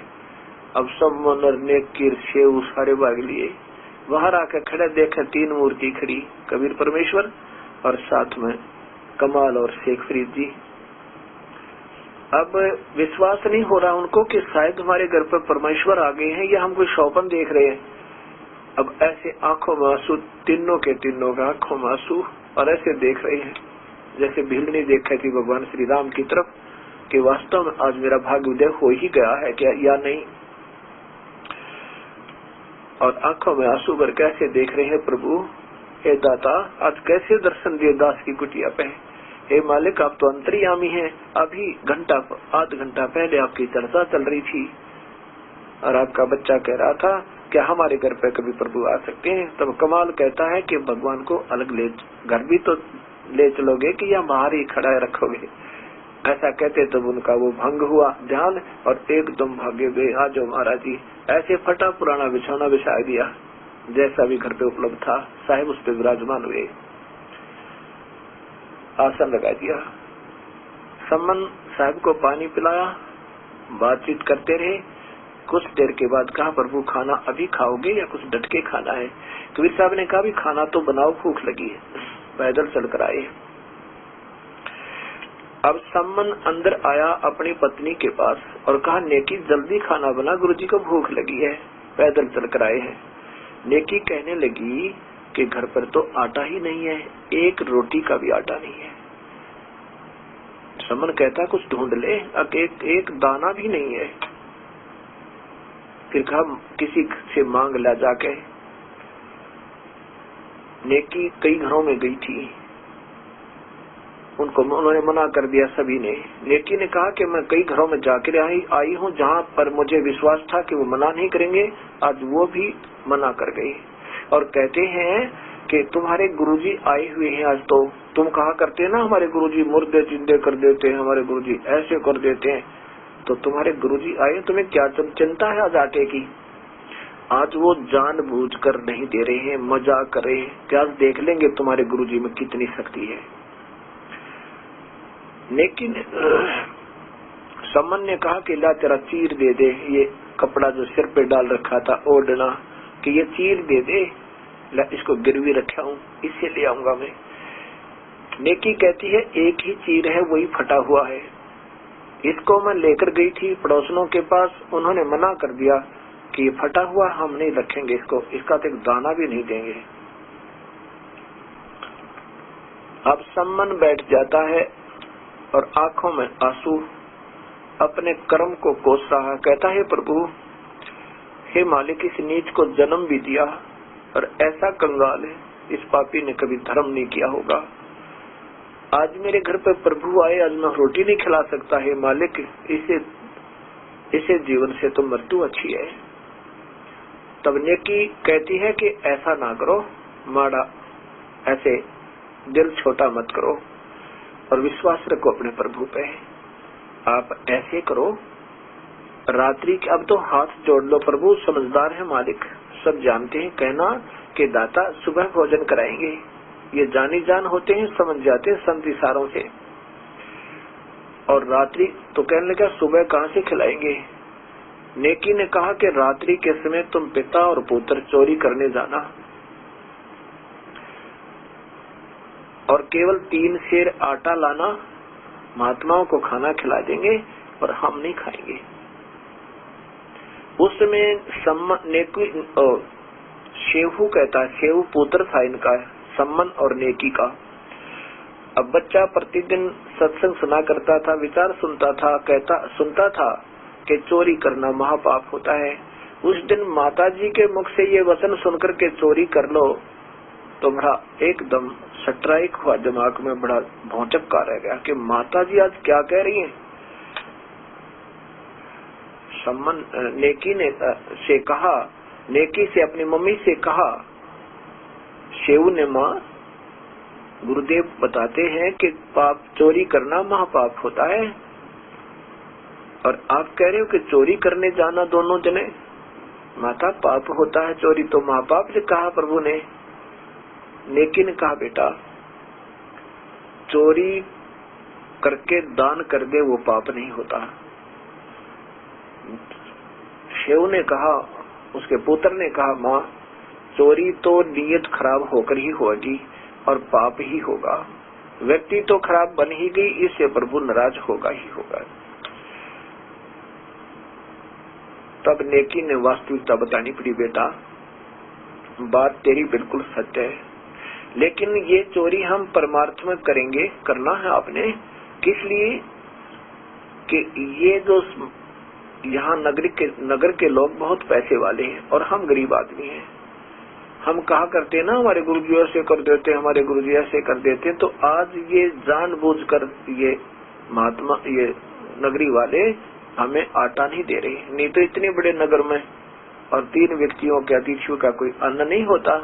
अब सम्मन और नेकी सेव सारे भाग लिए, बाहर आकर खड़े देखे 3 मूर्ति खड़ी, कबीर परमेश्वर और साथ में कमाल और शेख फरीद जी। अब विश्वास नहीं हो रहा उनको कि शायद हमारे घर पर परमेश्वर आ गए हैं या हम कोई शौपन देख रहे हैं। अब ऐसे आंखों में आंसू, तीनों के तीनों का आंखों में आंसू, और ऐसे देख रहे हैं जैसे भीलनी देखी थी भगवान श्री राम की तरफ कि वास्तव में आज मेरा भाग्य उदय हो ही गया है क्या या नहीं। और आंखों में आंसू भर कैसे देख रहे हैं, प्रभु हे दाता आज कैसे दर्शन दिए दास की कुटिया पे, हे मालिक आप तो अंतर्यामी हैं, अभी आध घंटा पहले आपकी चर्चा चल रही थी और आपका बच्चा कह रहा था क्या हमारे घर पे कभी प्रभु आ सकते हैं। तब कमाल कहता है कि भगवान को अलग ले घर भी तो ले चलोगे कि या बाहर ही खड़ा रखोगे। ऐसा कहते तब उनका वो भंग हुआ ध्यान और एकदम भागे गए। आज महाराज जी ऐसे फटा पुराना बिछौना बिछा दिया जैसा भी घर पे उपलब्ध था, साहिब उस पे विराजमान हुए, आसन लगा दिया, सम्मन साहब को पानी पिलाया, बातचीत करते रहे। कुछ देर के बाद कहा प्रभु खाना अभी खाओगे या कुछ डट के खाना है। कबीर साहब ने कहा भी खाना तो बनाओ, भूख लगी है। पैदल चलकर आए। अब सम्मन अंदर आया अपनी पत्नी के पास और कहा नेकी जल्दी खाना बना, गुरुजी को भूख लगी है। पैदल चलकर आए हैं। नेकी कहने लगी कि घर पर तो आटा ही नहीं है, एक रोटी का भी आटा नहीं है। सम्मन कहता कुछ ढूंढ ले, अब एक दाना भी नहीं है। फिर कहा किसी से मांग ला जाके। नेकी कई घरों में गई थी, उन्होंने मना कर दिया सभी ने। नेकी ने कहा कि मैं कई घरों में जाकर आई हूँ जहाँ पर मुझे विश्वास था कि वो मना नहीं करेंगे, आज वो भी मना कर गए और कहते हैं कि तुम्हारे गुरुजी आए हुए हैं आज। तो तुम कहा करते ना हमारे गुरुजी मुर्दे जिंदे कर देते हैं, हमारे गुरुजी ऐसे कर देते हैं, तो तुम्हारे गुरुजी आए, तुम्हें क्या चिंता है आज आटे की। आज वो जानबूझकर नहीं दे रहे हैं, मजाक कर रहे हैं कि आज देख लेंगे तुम्हारे गुरुजी में कितनी शक्ति है। लेकिन सम्मन ने कहा कि ला तेरा चीर दे दे, ये कपड़ा जो सिर पे डाल रखा था ओढ़ना, कि ये चीर दे दे, ला इसको गिरवी रखा हूँ, इसे ले आऊंगा मैं। नेकी कहती है एक ही चीर है, वही फटा हुआ है, इसको मैं लेकर गई थी पड़ोसनों के पास, उन्होंने मना कर दिया कि ये फटा हुआ हम नहीं रखेंगे इसको, इसका तो एक दाना भी नहीं देंगे। अब सम्मन बैठ जाता है और आंखों में आंसू, अपने कर्म को कोस रहा, कहता है प्रभु हे मालिक इस नीच को जन्म भी दिया और ऐसा कंगाल है, इस पापी ने कभी धर्म नहीं किया होगा। आज मेरे घर पे प्रभु आए, आज मैं रोटी नहीं खिला सकता है मालिक, इसे जीवन से तो मृत्यु अच्छी है। तब नेकी कहती है कि ऐसा ना करो माड़ा, ऐसे दिल छोटा मत करो और विश्वास रखो अपने प्रभु पे। आप ऐसे करो रात्रि के, अब तो हाथ जोड़ लो, प्रभु समझदार है मालिक, सब जानते हैं, कहना कि दाता सुबह भोजन कराएंगे, ये जानी जान होते हैं, समझ जाते हैं संत इशारों से। और रात्रि तो कहने लगा सुबह कहाँ से खिलाएंगे। नेकी ने कहा कि रात्रि के समय तुम पिता और पुत्र चोरी करने जाना और केवल 3 सेर आटा लाना, महात्माओं को खाना खिला देंगे और हम नहीं खाएंगे। उस समय शेहू कहता है, शेहू पुत्र था इनका, सम्मन और नेकी का। अब बच्चा प्रतिदिन सत्संग सुना करता था, विचार सुनता था कि चोरी करना महापाप होता है। उस दिन माताजी के मुख से ये वचन सुनकर के चोरी कर लो तो बड़ा एकदम सट्राइक हुआ, दिमाग में बड़ा भौचक्का रह गया कि माताजी आज क्या कह रही हैं। सम्मन नेकी ने से कहा, नेकी से अपनी मम्मी से कहा, शेऊ ने माँ गुरुदेव बताते हैं कि पाप चोरी करना महापाप होता है और आप कह रहे हो कि चोरी करने जाना दोनों जने, माता पाप होता है चोरी तो महापाप से कहा प्रभु ने। नेकी ने कहा बेटा चोरी करके दान कर दे वो पाप नहीं होता। शेव ने कहा, उसके पुत्र ने कहा माँ चोरी तो नीयत खराब होकर ही होगी और पाप ही होगा, व्यक्ति तो खराब बन ही गई, इससे प्रभु नाराज होगा ही होगा। तब नेकी ने वास्तविकता बतानी पड़ी, बेटा बात तेरी बिल्कुल सत्य है, लेकिन ये चोरी हम परमार्थ में करेंगे, करना है आपने, किस लिए कि ये जो यहाँ नगर के लोग बहुत पैसे वाले हैं और हम गरीब आदमी हैं, हम कहा करते ना हमारे गुरुजी ऐसे कर देते, हमारे गुरुजी ऐसे कर देते, तो आज ये जानबूझकर ये महात्मा ये नगरी वाले हमें आटा नहीं दे रहे। नहीं तो इतने बड़े नगर में और 3 व्यक्तियों के अतिथियों का कोई अन्न नहीं होता,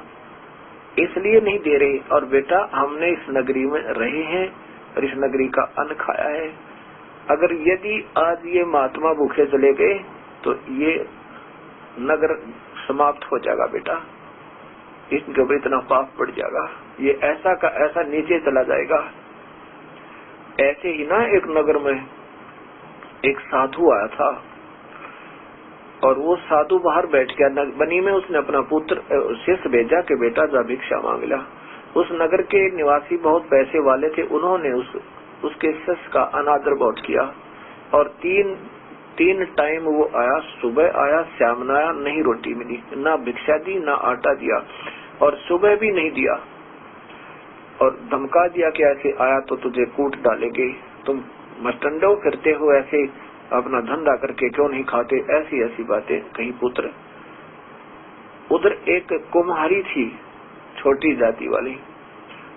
इसलिए नहीं दे रहे। और बेटा हमने इस नगरी में रहे हैं और इस नगरी का अन्न खाया है। अगर यदि आज ये महात्मा भूखे चले गए तो ये नगर समाप्त हो जाएगा बेटा, इनके ऊपर इतना पाप पड़ जाएगा, ये ऐसा का ऐसा नीचे चला जाएगा। ऐसे ही ना एक नगर में एक साधु आया था और वो साधु बाहर बैठ गया बनी में, उसने अपना पुत्र शिष्य भेजा कि बेटा जा भिक्षा मांग लिया। उस नगर के निवासी बहुत पैसे वाले थे, उन्होंने उसके शिष्य का अनादर बहुत किया और तीन टाइम वो आया, सुबह आया, शाम में आया, नहीं रोटी मिली, ना भिक्षा दी, ना आटा दिया और सुबह भी नहीं दिया और धमका दिया कि ऐसे आया तो तुझे कूट डालेंगे, तुम मस्टंडो फिरते हो, ऐसे अपना धंधा करके क्यों नहीं खाते, ऐसी ऐसी बातें कहीं पुत्र। उधर एक कुम्हारी थी छोटी जाति वाली,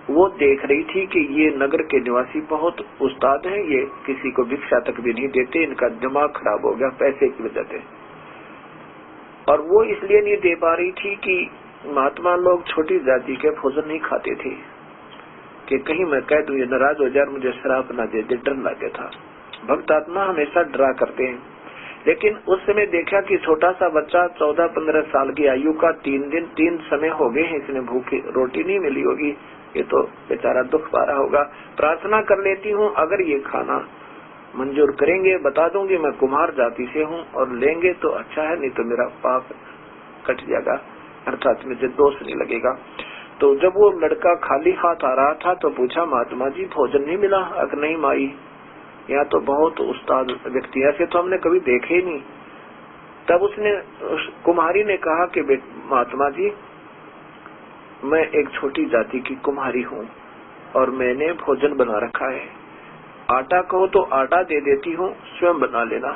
वो देख रही थी कि ये नगर के निवासी बहुत उस्ताद हैं, ये किसी को भिक्षा तक भी नहीं देते, इनका दिमाग खराब हो गया पैसे की वजह से। और वो इसलिए नहीं दे पा रही थी कि महात्मा लोग छोटी जाति के भोजन नहीं खाते थे कि कहीं मैं कह दूं ये नाराज हो जाए, मुझे श्राप न दे दे, डर लगे था। भक्त आत्मा हमेशा डरा करते हैं। लेकिन उस समय देखा कि छोटा सा बच्चा 14-15 साल की आयु का 3 समय हो गए हैं, इसने भूखी रोटी नहीं मिली होगी, ये तो बेचारा दुख पा रहा होगा। प्रार्थना कर लेती हूँ, अगर ये खाना मंजूर करेंगे बता दूंगी मैं कुम्हार जाति से हूँ और लेंगे तो अच्छा है, नहीं तो मेरा पाप कट जाएगा, अर्थात मुझे दोष नहीं लगेगा। तो जब वो लड़का खाली हाथ आ रहा था तो पूछा महात्मा जी भोजन नहीं मिला? अगर नहीं माई, यहाँ तो बहुत उस्ताद व्यक्ति ऐसे तो हमने कभी देखे ही नहीं। तब उसने कुम्हारी ने कहा कि महात्मा जी मैं एक छोटी जाति की कुम्हारी हूँ और मैंने भोजन बना रखा है, आटा कहो तो आटा दे देती हूँ, स्वयं बना लेना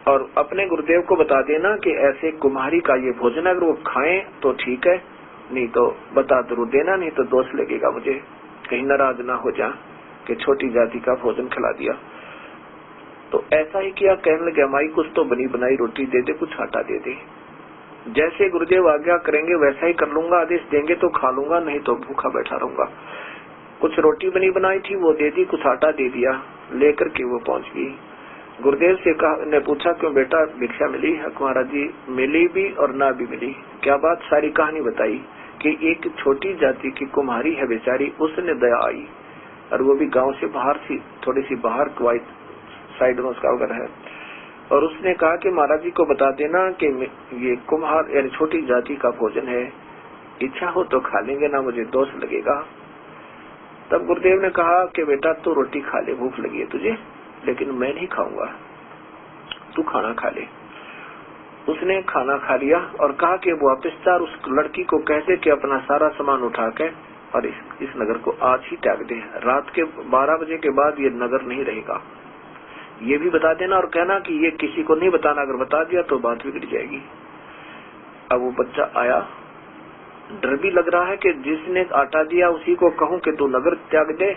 और अपने गुरुदेव को बता देना कि ऐसे कुम्हारी का ये भोजन अगर वो खाएं तो ठीक है, नहीं तो बता जरूर देना, नहीं तो दोष लगेगा मुझे, कहीं नाराज ना हो जा कि छोटी जाति का भोजन खिला दिया। तो ऐसा ही किया, कहने लगे माई कुछ तो बनी बनाई रोटी दे दे, कुछ आटा दे दे, जैसे गुरुदेव आज्ञा करेंगे वैसा ही कर लूंगा, आदेश देंगे तो खा लूंगा, नहीं तो भूखा बैठा रहूंगा। कुछ रोटी बनी बनाई थी वो दे दी, कुछ आटा दे दिया, लेकर के वो पहुंच गई। गुरुदेव से ने पूछा क्यों बेटा भिक्षा मिली? महाराज जी मिली भी और ना भी मिली। क्या बात? सारी कहानी बताई कि एक छोटी जाति की कुम्हारी है बेचारी, उसने दया आई और वो भी गांव से बाहर थी, थोड़ी सी बाहर क्वाइट साइड में उसका घर है, और उसने कहा कि महाराज जी को बता देना कि ये कुम्हार यानी छोटी जाति का भोजन है, इच्छा हो तो खा लेंगे, ना मुझे दोष लगेगा। तब गुरुदेव ने कहा कि बेटा तू रोटी खा ले, भूख लगी है तुझे, लेकिन मैं नहीं खाऊंगा, तू खाना खा ले। उसने खाना खा लिया और कहा कि वो वापस चार उस लड़की को कहते कि अपना सारा सामान उठा के और इस नगर को आज ही त्याग दे, रात के 12 बजे के बाद ये नगर नहीं रहेगा, ये भी बता देना और कहना कि ये किसी को नहीं बताना, अगर बता दिया तो बात बिगड़ जाएगी। अब वो बच्चा आया, डर भी लग रहा है कि जिसने आटा दिया उसी को कहूं कि तू नगर त्याग दे,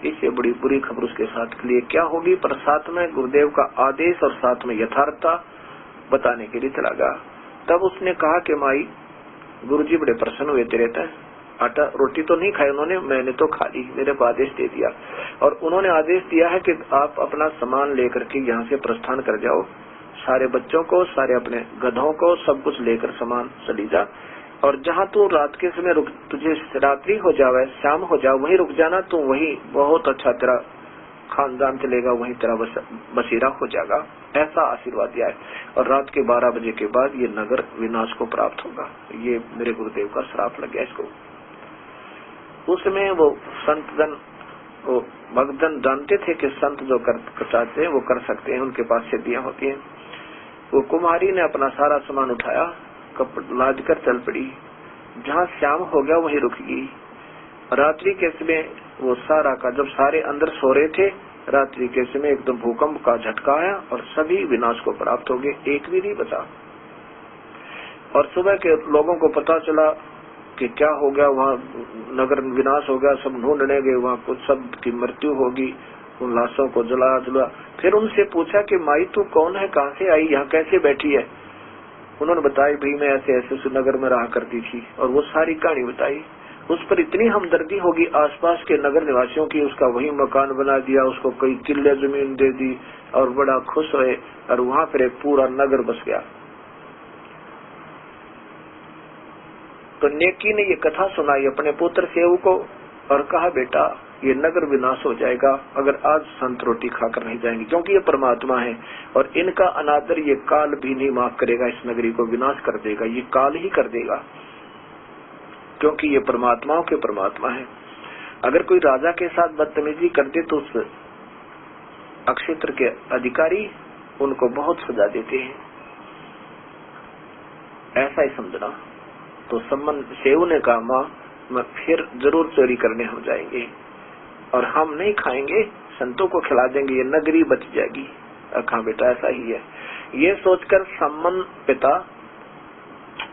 इससे बड़ी बुरी खबर उसके साथ के लिए क्या होगी। पर साथ में गुरुदेव का आदेश और साथ में यथार्थता बताने के लिए चला गया। तब उसने कहा कि माई गुरुजी बड़े प्रसन्न हुए तेरे तय, आटा रोटी तो नहीं खाई उन्होंने, मैंने तो खा ली, मेरे को आदेश दे दिया और उन्होंने आदेश दिया है कि आप अपना सामान लेकर के यहाँ से प्रस्थान कर जाओ, सारे बच्चों को, सारे अपने गधों को, सब कुछ लेकर सामान चली जा और जहाँ तू रात के समय रुक, तुझे रात्रि हो जावे, शाम हो जाओ, वहीं रुक जाना, तू वहीं बहुत अच्छा तेरा खानदान चलेगा, वहीं तेरा बसेरा हो जाएगा, ऐसा आशीर्वाद दिया है। और रात के 12 बजे के बाद ये नगर विनाश को प्राप्त होगा। ये मेरे गुरुदेव का श्राप लग गया इसको। उसमें वो संतजन, वो भक्तजन जानते थे कि संत जो कर चाहते हैं वो कर सकते हैं, उनके पास सिद्धियां होती हैं। वो कुम्हारी ने अपना सारा सामान उठाया, लाद कर चल पड़ी, जहाँ शाम हो गया वहीं रुक गई। रात्रि के समय वो सारा का, जब सारे अंदर सो रहे थे, रात्रि के समय एकदम भूकंप का झटका आया और सभी विनाश को प्राप्त हो गए, एक भी नहीं बचा। और सुबह के लोगों को पता चला कि क्या हो गया, वहाँ नगर विनाश हो गया, सब ढूंढने गए, वहाँ कुछ सब की मृत्यु होगी, उन लाशों को जला। फिर उनसे पूछा कि माई तू कौन है, कहाँ से आई, यहाँ कैसे बैठी है? उन्होंने बताया भाई मैं ऐसे ऐसे उस नगर में रहा करती थी, और वो सारी कहानी बताई। उस पर इतनी हमदर्दी होगी आसपास के नगर निवासियों की, उसका वही मकान बना दिया, उसको कई किले जमीन दे दी और बड़ा खुश हुए, और वहाँ पर एक पूरा नगर बस गया। तो नेकी ने ये कथा सुनाई अपने पुत्र सेव को और कहा बेटा ये नगर विनाश हो जाएगा अगर आज संत रोटी खाकर नहीं जाएंगे, क्योंकि ये परमात्मा है और इनका अनादर ये काल भी नहीं माफ करेगा, इस नगरी को विनाश कर देगा, ये काल ही कर देगा, क्योंकि ये परमात्माओं के परमात्मा है। अगर कोई राजा के साथ बदतमीजी कर दे तो उस अक्षेत्र के अधिकारी उनको बहुत सजा देते हैं, ऐसा ही समझना। तो सेव ने कहा माँ फिर जरूर चोरी करने हम जाएंगे और हम नहीं खाएंगे, संतों को खिला देंगे, ये नगरी बच जाएगी। कहा बेटा ऐसा ही है। ये सोचकर सम्मन पिता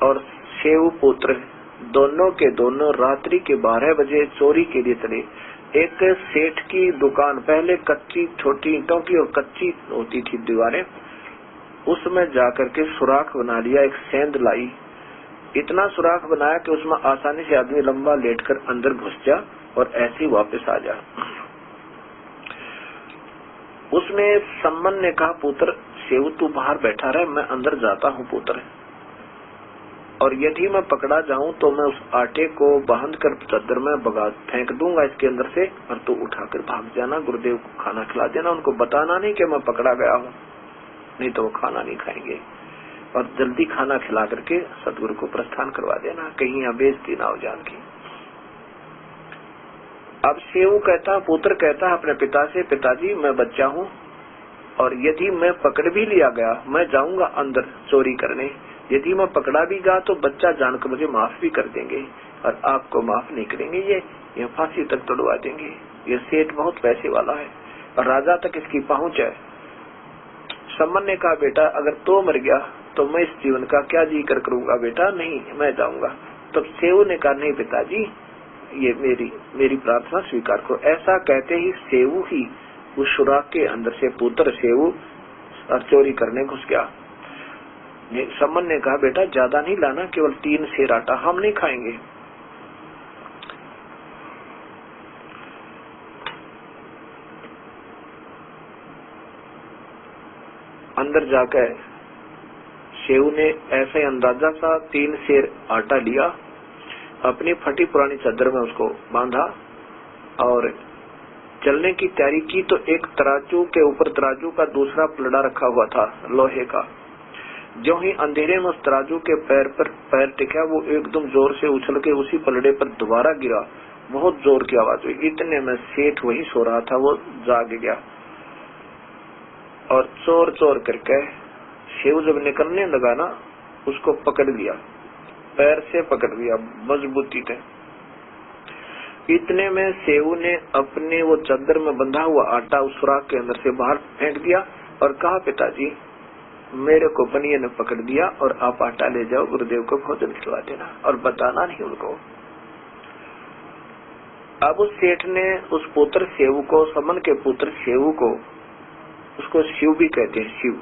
और सेव पुत्र दोनों के दोनों रात्रि के 12 बजे चोरी के लिए चले। एक सेठ की दुकान, पहले कच्ची छोटी ईंटों की और कच्ची होती थी दीवारें, उसमें जाकर के सुराख बना लिया, एक सेंध लाई, इतना सुराख बनाया कि उसमें आसानी से आदमी लंबा लेटकर अंदर घुस जा और ऐसे ही वापस आ जा। उसमें सम्मन ने कहा पुत्र सेव तू बाहर बैठा रहे, मैं अंदर जाता हूँ पुत्र, और यदि मैं पकड़ा जाऊं तो मैं उस आटे को बांध कर चद्दर में बगा फेंक दूंगा इसके अंदर से, और तू उठाकर भाग जाना, गुरुदेव को खाना खिला देना, उनको बताना नहीं कि मैं पकड़ा गया हूँ, नहीं तो वो खाना नहीं खाएंगे, और जल्दी खाना खिला करके सदगुरु को प्रस्थान करवा देना, कहीं यहाँ बेइज्जती ना हो जान की। अब सेव कहता, पुत्र कहता अपने पिता से, पिताजी मैं बच्चा हूँ और यदि मैं पकड़ भी लिया गया मैं जाऊंगा अंदर चोरी करने, यदि मैं पकड़ा भी गया तो बच्चा जानकर मुझे माफ भी कर देंगे और आपको माफ नहीं करेंगे, ये फांसी तक तोड़वा देंगे, ये सेठ बहुत पैसे वाला है और राजा तक इसकी पहुंच है। सम्मन ने कहा बेटा अगर तो मर गया तो मैं इस जीवन का क्या जी कर करूंगा बेटा, नहीं मैं जाऊंगा। तब सेव ने कहा नहीं पिताजी ये मेरी प्रार्थना स्वीकार करो। ऐसा कहते ही सेव ही उस सुराख के अंदर से पुत्र सेव और चोरी करने घुस गया। सम्मन ने कहा बेटा ज्यादा नहीं लाना, केवल 3 सेर आटा, हम नहीं खाएंगे। अंदर जाकर सेव ने ऐसे अंदाजा सा 3 सेर आटा लिया, अपनी फटी पुरानी चादर में उसको बांधा और चलने की तैयारी की। तो एक तराजू के ऊपर तराजू का दूसरा पलड़ा रखा हुआ था लोहे का, जो ही अंधेरे में उस तराजू के पैर पर पैर टिका वो एकदम जोर से उछल के उसी पलड़े पर दोबारा गिरा, बहुत जोर की आवाज हुई। इतने में सेठ वही सो रहा था, वो जाग गया और चोर चोर करके सेव जब निकलने लगा ना उसको पकड़ लिया, पैर से पकड़ लिया मजबूती से। इतने में सेव ने अपने वो चादर में बंधा हुआ आटा उस सुराख के अंदर से बाहर फेंक दिया और कहा पिताजी मेरे को बनिए ने पकड़ दिया और आप आटा ले जाओ, गुरुदेव को भोजन खिलवा देना और बताना नहीं उनको। अब उस सेठ ने उस पुत्र सेव को, समन के पुत्र सेव को, उसको शिव भी कहते हैं, शिव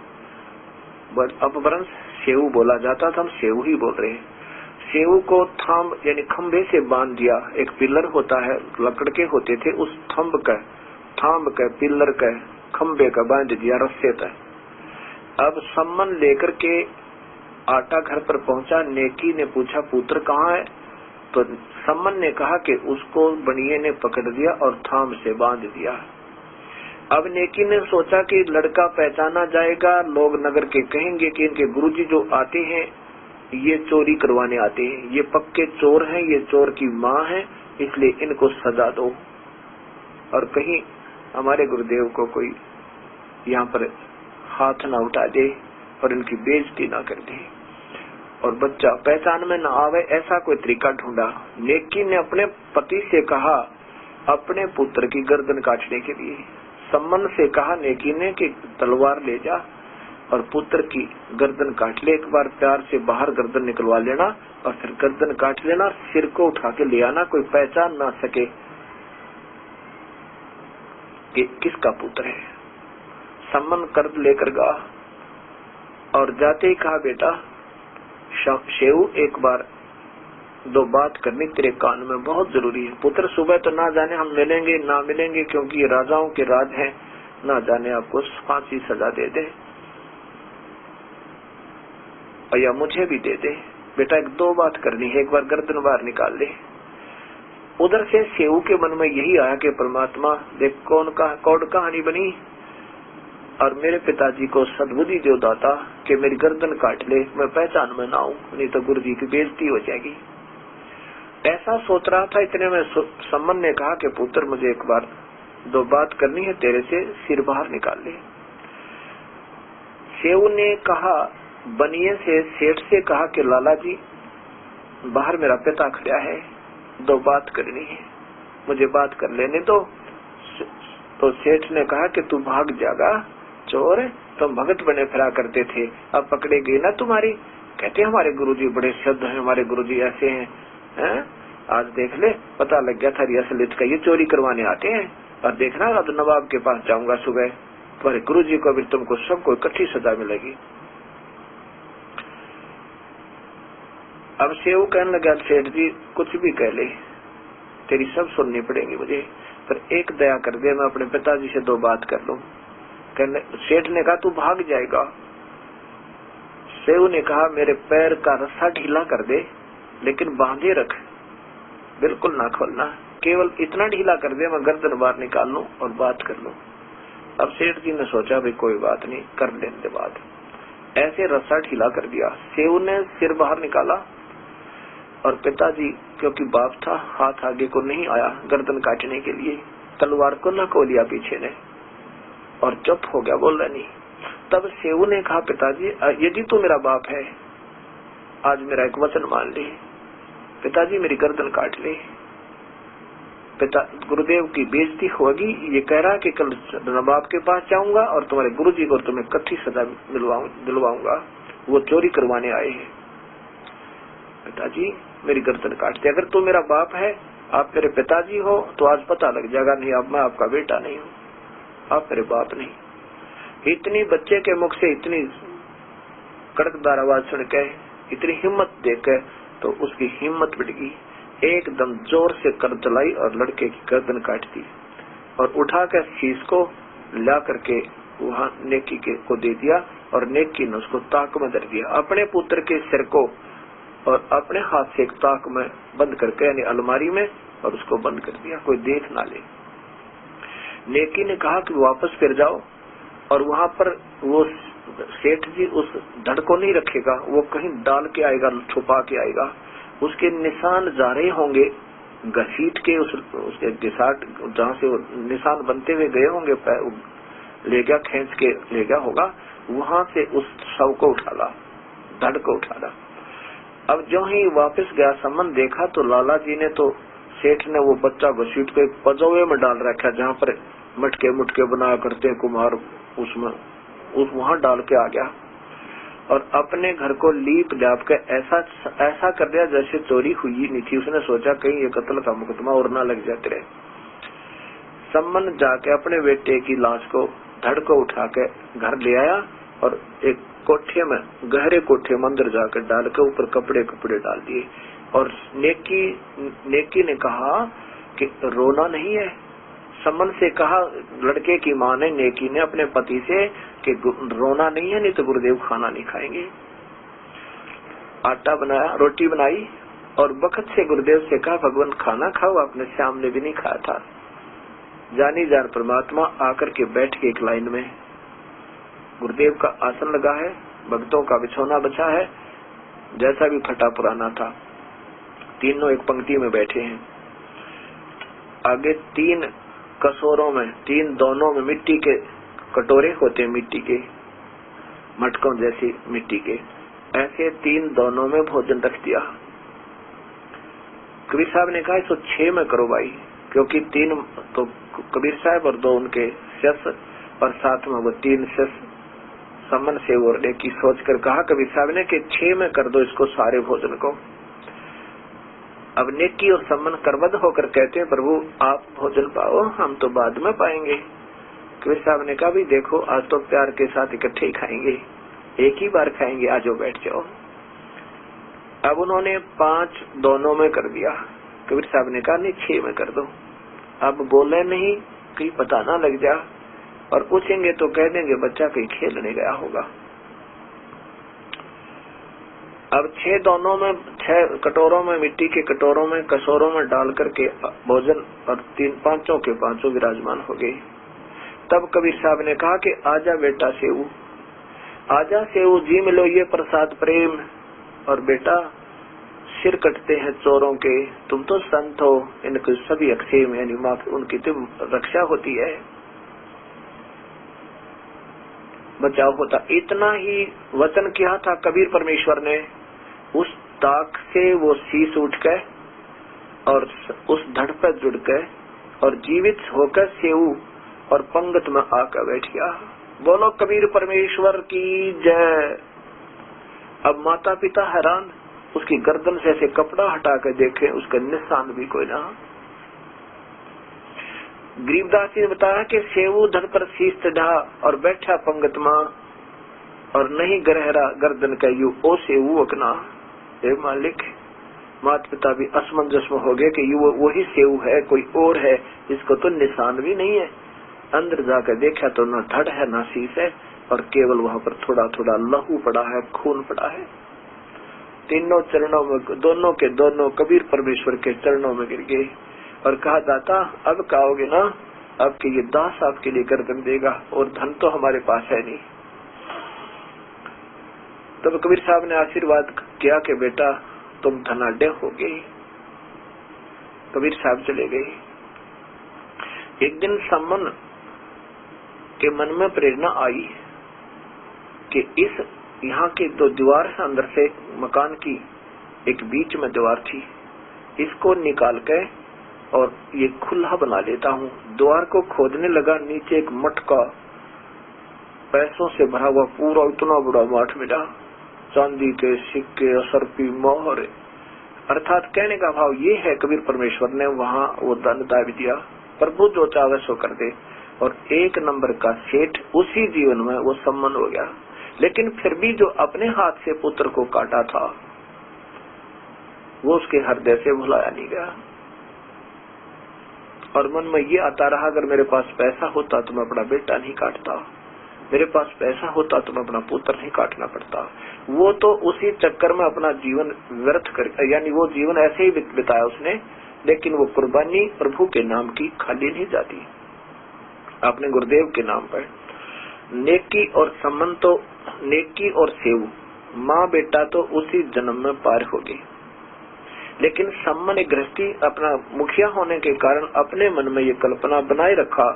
अपभ्रंश सेव बोला जाता था, हम सेव ही बोल रहे हैं। सेव को थंब यानी खंबे से बांध दिया, एक पिलर होता है लकड़ के होते थे, उस थंब का पिलर का खंबे का बांध दिया रस्से तक। अब सम्मन लेकर के आटा घर पर पहुंचा। नेकी ने पूछा पुत्र कहाँ है, तो सम्मन ने कहा कि उसको बनिए ने पकड़ दिया और थाम से बांध दिया। अब नेकी ने सोचा कि लड़का पहचाना जाएगा, लोग नगर के कहेंगे कि इनके गुरुजी जो आते हैं ये चोरी करवाने आते हैं, ये पक्के चोर हैं, ये चोर की माँ है, इसलिए इनको सजा दो और कहीं हमारे गुरुदेव को कोई यहाँ पर हाथ ना उठा दे और इनकी बेइज्जती ना कर दे और बच्चा पहचान में न आवे, ऐसा कोई तरीका ढूंढा। नेकी ने अपने पति से कहा अपने पुत्र की गर्दन काटने के लिए। सम्मन से कहा नेकी ने कि तलवार ले जा और पुत्र की गर्दन काट ले, एक बार प्यार से बाहर गर्दन निकलवा लेना और फिर गर्दन काट लेना, सिर को उठा के ले आना, कोई पहचान ना सके कि किसका पुत्र है। सम्मान कर लेकर गा और जाते ही कहा, बेटा शेऊ एक बार दो बात करनी तेरे कान में बहुत जरूरी है। पुत्र सुबह तो ना जाने हम मिलेंगे ना मिलेंगे, क्योंकि ये राजाओं के राज हैं, ना जाने आपको फांसी सजा दे दे और या मुझे भी दे दे। बेटा एक दो बात करनी है, एक बार गर्दन बाहर निकाल ले। उधर से शेऊ के मन में यही आया कि परमात्मा देख कौन कहानी बनी और मेरे पिताजी को सद्बुद्धि जो दाता कि मेरी गर्दन काट ले, मैं पहचान में ना आऊं, नहीं तो गुरु जी की बेइज्जती हो जाएगी। ऐसा सोच रहा था, इतने में सम्मन ने कहा कि पुत्र मुझे एक बार दो बात करनी है तेरे से, सिर बाहर निकाल ले। शेऊ ने कहा, बनिए से सेठ से कहा कि लाला जी बाहर मेरा पिता खड़ा है, दो बात करनी है, मुझे बात कर लेने दो। तो सेठ ने कहा कि तू भाग जाएगा चोर, तुम भगत बने फिरा करते थे, अब पकड़े गए ना तुम्हारी। कहते हमारे गुरुजी बड़े शुद्ध हैं, हमारे गुरुजी ऐसे हैं, आज देख ले पता लग गया था असलियत का, ये चोरी करवाने आते हैं। और देखना अब नवाब के पास जाऊंगा सुबह, तुम्हारे गुरुजी को भी तुमको सबको इकट्ठी सजा मिलेगी। अब शेऊ कहने लगा, सेठ जी कुछ भी कह ले, तेरी सब सुननी पड़ेगी मुझे, पर एक दया कर दे, मैं अपने पिताजी से दो बात कर लूं। सेठ ने कहा, तू भाग जाएगा। शेऊ ने कहा, मेरे पैर का रस्सा ढीला कर दे, लेकिन बांधे रख, बिल्कुल ना खोलना, केवल इतना ढीला कर दे मैं गर्दन बाहर निकाल लूं और बात कर लूं। अब सेठ जी ने सोचा भाई कोई बात नहीं, कर लेने बात। ऐसे रस्सा ढीला कर दिया, शेऊ ने सिर बाहर निकाला और पिताजी क्योंकि बाप था, हाथ आगे को नहीं आया गर्दन काटने के लिए, तलवार को लको लिया पीछे ने और चुप हो गया, बोल रहा नहीं। तब शेऊ ने कहा, पिताजी यदि तू मेरा बाप है, आज मेरा एक वचन मान ले, पिताजी मेरी गर्दन काट ले। पिता गुरुदेव की बेइज्जती होगी, ये कह रहा कि कल नवाब के पास जाऊंगा और तुम्हारे गुरुजी को तुम्हें कच्ची सजा दिलवाऊंगा, वो चोरी करवाने आए हैं। पिताजी मेरी गर्दन काट दे, अगर तू मेरा बाप है, आप मेरे पिताजी हो तो आज पता लग जाएगा, नहीं अब मैं आपका बेटा नहीं हूँ, आप मेरे बाप नहीं। इतनी बच्चे के मुख से इतनी कड़कदार आवाज सुन के, इतनी हिम्मत देकर, तो उसकी हिम्मत बढ़ गई, एकदम जोर से कर चलाई और लड़के की गर्दन काट दी और उठा कर शीश को ला करके वहाँ नेकी को दे दिया और नेकी ने उसको ताक में धर दिया, अपने पुत्र के सिर को और अपने हाथ से एक ताक में बंद करके, यानी अलमारी में, और उसको बंद कर दिया, कोई देख ना ले। नेकी ने कहा कि वापस फिर जाओ और वहाँ पर वो सेठ जी उस धड़ को नहीं रखेगा, वो कहीं डाल के आएगा, छुपा के आएगा, उसके निशान जा रहे होंगे घसीट के, उसके घिसाट जहाँ से वो निशान बनते हुए गए होंगे, ले गया खींच के ले गया होगा, वहाँ से उस शव को उठाला, धड़ को उठाला। अब जो ही वापस गया सम्मन देखा तो लाला जी ने तो सेठ ने वो बच्चा घसीट के पजौए में डाल रखा, जहाँ पर मटके मुटके बनाया करते हैं कुम्हार, उसमें वहाँ डाल के आ गया और अपने घर को लीप डाप के ऐसा कर दिया जैसे चोरी हुई नहीं थी। उसने सोचा कहीं ये कत्ल का मुकदमा और ना लग जाते रहे। सम्मन जाके अपने बेटे की लाश को, धड़ को उठा के घर ले आया और एक कोठे में, गहरे कोठे में अंदर जाकर डाल के ऊपर कपड़े डाल दिए और नेकी ने कहा कि रोना नहीं है। सम्मन से कहा, लड़के की माँ ने, नेकी ने अपने पति से कि रोना नहीं है, नहीं तो गुरुदेव खाना नहीं खाएंगे। आटा बनाया, रोटी बनाई और बखत से गुरुदेव से कहा, भगवान खाना खाओ, आपने श्याम ने भी नहीं खाया था। जानी जान परमात्मा आकर के बैठ के एक लाइन में, गुरुदेव का आसन लगा है, भक्तों का बिछौना बचा है, जैसा भी फटा पुराना था, तीनों एक पंक्ति में बैठे हैं। आगे तीन कसोरों में, तीन दोनों में मिट्टी के कटोरे होते हैं, मिट्टी के मटकों जैसी मिट्टी के, ऐसे तीन दोनों में भोजन रख दिया। कबीर साहब ने कहा इसको 6 में करो भाई, क्योंकि 3 तो कबीर साहब और 2 उनके शिष्य और साथ में वो 3 शिष्य सम्मन से ओरने की सोच कर कहा कबीर साहब ने कि 6 में कर दो इसको सारे भोजन को। अब नेकी और सम्मन करबद्ध होकर कहते हैं प्रभु आप भोजन पाओ, हम तो बाद में पाएंगे। कबीर साहब ने कहा भी देखो आज तो प्यार के साथ इकट्ठे ही खाएंगे, एक ही बार खाएंगे, आज बैठ जाओ। अब उन्होंने 5 दोनों में कर दिया। कबीर साहब ने कहा नहीं 6 में कर दो। अब बोले नहीं कहीं पता ना लग जा, और पूछेंगे तो कह देंगे बच्चा कहीं खेलने गया होगा। अब 6 दोनों में 6 कटोरों में, मिट्टी के कटोरों में, कसोरों में डाल करके भोजन और 5 के 5 विराजमान हो गए। तब कबीर साहब ने कहा कि आजा बेटा सेऊ, आजा सेऊ जी मिलो ये प्रसाद प्रेम। और बेटा सिर कटते हैं चोरों के, तुम तो संत हो, इनके सभी अक्षेम यानी माफ उनकी तो रक्षा होती है, बचाव होता। इतना ही वचन किया था कबीर परमेश्वर ने। उस ताक से वो शीश उठ गए और उस धड़ पर जुड़ गए और जीवित होकर सेऊ और पंगत में आकर बैठ गया। बोलो कबीर परमेश्वर की जय। अब माता पिता हैरान, उसकी गर्दन से ऐसे कपड़ा हटा कर देखे, उसका निशान भी कोई ना। गरीबदास जी ने बताया कि सेऊ धड़ पर शीश चढ़ा और बैठा पंगत मां, और नहीं गहरा गर्दन का यू ओ सेऊ अकना। हे मालिक, माता पिता भी असमंजस में हो गए कि यू वही सेऊ है, कोई और है, इसको तो निशान भी नहीं है। अंदर जाकर देखा तो न धड़ है न शीश है, और केवल वहां पर थोड़ा थोड़ा लहू पड़ा है, खून पड़ा है। तीनों चरणों में दोनों के दोनों कबीर परमेश्वर के चरणों में गिर गए और कहा दाता अब कहोगे ना, अब के ये दास आपके लिए गर्दन देगा, और धन तो हमारे पास है नहीं। तब कबीर साहब ने आशीर्वाद किया कि बेटा तुम धनाढ्य होगे। कबीर साहब चले गए। एक दिन सम्मन के मन में प्रेरणा आई कि इस यहाँ के 2 दीवार है, अंदर से मकान की एक बीच में दीवार थी, इसको निकाल के और ये खुला बना लेता हूँ। द्वार को खोदने लगा, नीचे एक मटका पैसों से भरा हुआ पूरा इतना बड़ा माठ मिला, चांदी के सिक्के, असरपी, मोहर, अर्थात कहने का भाव ये है कबीर परमेश्वर ने वहाँ वो धन दाब दिया, प्रभु जो चाहे सो कर दे। और 1 नंबर का सेठ उसी जीवन में वो सम्मन हो गया। लेकिन फिर भी जो अपने हाथ से पुत्र को काटा था वो उसके हृदय से भुलाया नहीं गया, और मन में ये आता रहा अगर मेरे पास पैसा होता तो मैं अपना बेटा नहीं काटता, मेरे पास पैसा होता तो मैं अपना पुत्र नहीं काटना पड़ता। वो तो उसी चक्कर में अपना जीवन व्यर्थ कर, यानी वो जीवन ऐसे ही बिताया उसने, लेकिन वो कुर्बानी प्रभु के नाम की खाली नहीं जाती। आपने गुरुदेव के नाम पर नेकी और सम्मान, तो नेकी और सेव माँ बेटा तो उसी जन्म में पार होगी, लेकिन सम्मान गृहस्थी अपना मुखिया होने के कारण अपने मन में ये कल्पना बनाए रखा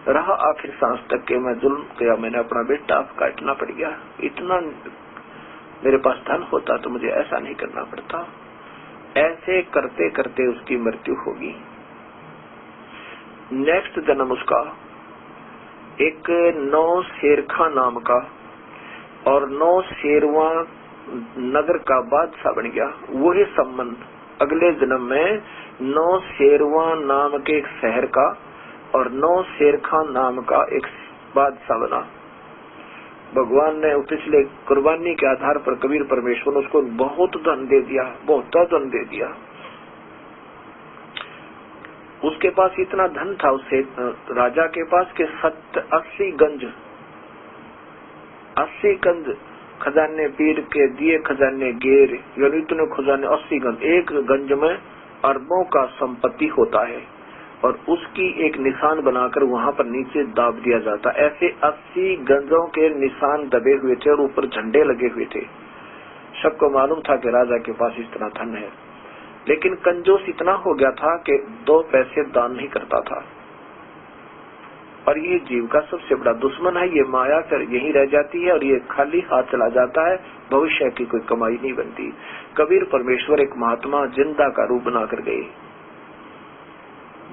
रहा आखिर सांस तक के मैं जुल्म किया, मैंने अपना बेटा काटना पड़ गया, इतना मेरे पास धन होता तो मुझे ऐसा नहीं करना पड़ता। ऐसे करते करते उसकी मृत्यु होगी। नेक्स्ट जन्म उसका एक 9 शेरखा नाम का और 9 शेरवा नगर का बादशाह बन गया। वही संबंध अगले जन्म में 9 शेरवा नाम के एक शहर का और 9 शेरखा नाम का एक बादशाह बना। भगवान ने पिछले कुर्बानी के आधार पर कबीर परमेश्वर ने उसको बहुत धन दे दिया, बहुत धन दे दिया। उसके पास इतना धन था उससे राजा के पास के 80 गंज खजाने पीर के दिए, खजाने गेर, यानी इतने खजाने 80 गंज, एक गंज में अरबों का संपत्ति होता है और उसकी एक निशान बनाकर वहां पर नीचे दाब दिया जाता। ऐसे 80 गंजों के निशान दबे हुए थे और ऊपर झंडे लगे हुए थे। सबको मालूम था कि राजा के पास इतना धन है, लेकिन कंजूस इतना हो गया था कि 2 पैसे दान नहीं करता था। और ये जीव का सबसे बड़ा दुश्मन है, ये माया फिर यहीं रह जाती है और ये खाली हाथ चला जाता है, भविष्य की कोई कमाई नहीं बनती। कबीर परमेश्वर एक महात्मा जिंदा का रूप बनाकर गए,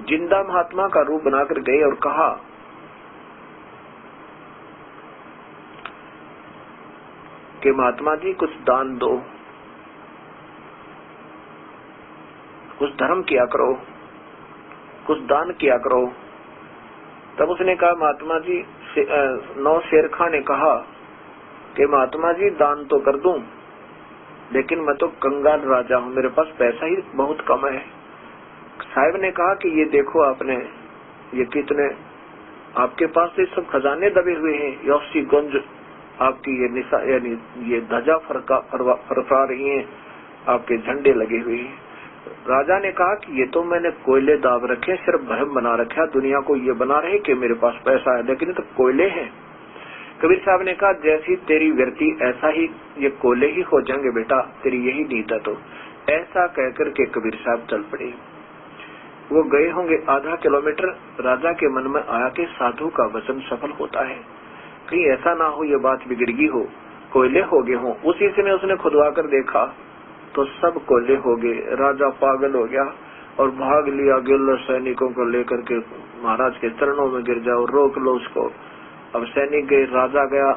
जिंदा महात्मा का रूप बनाकर गए और कहा कि महात्मा जी कुछ दान दो, कुछ धर्म किया करो, कुछ दान किया करो। तब उसने कहा महात्मा जी, नौ शेर खां ने कहा कि महात्मा जी दान तो कर दूं, लेकिन मैं तो कंगाल राजा हूँ, मेरे पास पैसा ही बहुत कम है। साहब ने कहा कि ये देखो आपने, ये कितने आपके पास ये सब खजाने दबे हुए हैं, यौसी गुंज आपकी ये निशा यानी ये ध्वजा फरफरा रही है, आपके झंडे लगे हुए हैं। राजा ने कहा कि ये तो मैंने कोयले दाब रखे, सिर्फ भ्रम बना रखा, दुनिया को ये बना रहे कि मेरे पास पैसा है, लेकिन ये तो कोयले हैं। कबीर साहब ने कहा जैसी तेरी वृत्ति ऐसा ही ये कोयले ही हो जाएंगे बेटा, तेरी यही नीयत है। तो ऐसा कहकर के कबीर साहब चल पड़े। वो गए होंगे आधा किलोमीटर, राजा के मन में आया कि साधु का वचन सफल होता है, कहीं ऐसा ना हो ये बात बिगड़ गई हो, कोयले हो गए हों। उसी समय उसने खुदवा कर देखा तो सब कोयले हो गए। राजा पागल हो गया और भाग लिया, गिल्लो सैनिकों को लेकर के महाराज के चरणों में गिर जाओ, रोक लो उसको। अब सैनिक गए, राजा गया,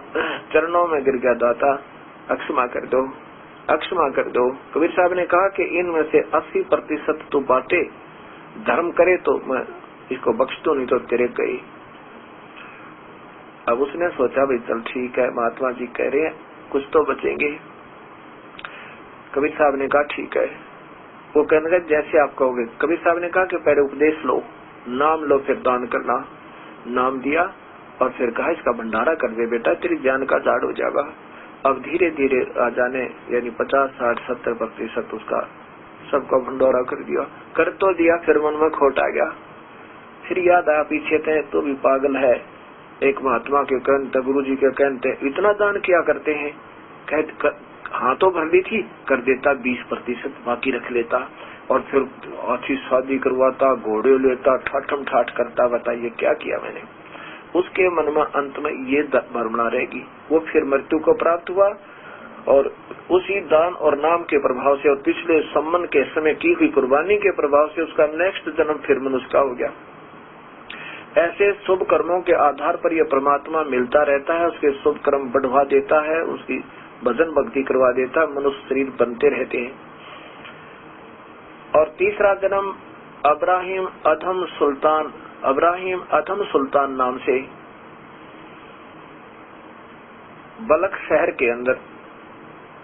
चरणों में गिर गया, दाता अक्षमा कर दो, अक्षमा कर दो। कबीर साहब ने कहा कि इनमें से 80% तो बातें धर्म करे तो मैं इसको बख्श दो, नहीं तो तेरे गई। अब उसने सोचा भाई चल ठीक है, महात्मा जी कह रहे हैं कुछ तो बचेंगे। कबीर साहब ने कहा ठीक है। वो कहने लगे जैसे आप कहोगे। कबीर साहब ने कहा कि पहले उपदेश लो, नाम लो, फिर दान करना। नाम दिया और फिर कहा इसका भंडारा कर दे बेटा, तेरी जान का झाड़ हो जाएगा। अब धीरे धीरे राजा ने यानी 50, 60, 70% उसका सबका भंडारा कर दिया। कर तो दिया, फिर मन में खोट आ गया। फिर याद आया पीछे थे तो भी पागल है, एक महात्मा के कहते, गुरु जी के कहते इतना दान किया करते हैं, हाथों भर ली थी, कर देता 20%, बाकी रख लेता और फिर अच्छी शादी करवाता, घोड़े लेता, ठाठम ठाठ करता। बताइए क्या किया मैंने। उसके मन में अंत में ये भ्रमणा रहेगी। वो फिर मृत्यु को प्राप्त हुआ और उसी दान और नाम के प्रभाव से और पिछले सम्मन के समय की हुई कुर्बानी के प्रभाव से उसका नेक्स्ट जन्म फिर मनुष्य का हो गया। ऐसे शुभ कर्मों के आधार पर यह परमात्मा मिलता रहता है, उसके शुभ कर्म बढ़वा देता है, उसकी भजन भक्ति करवा देता है, मनुष्य शरीर बनते रहते हैं। और तीसरा जन्म अब्राहिम अधम सुल्तान नाम से बलख शहर के अंदर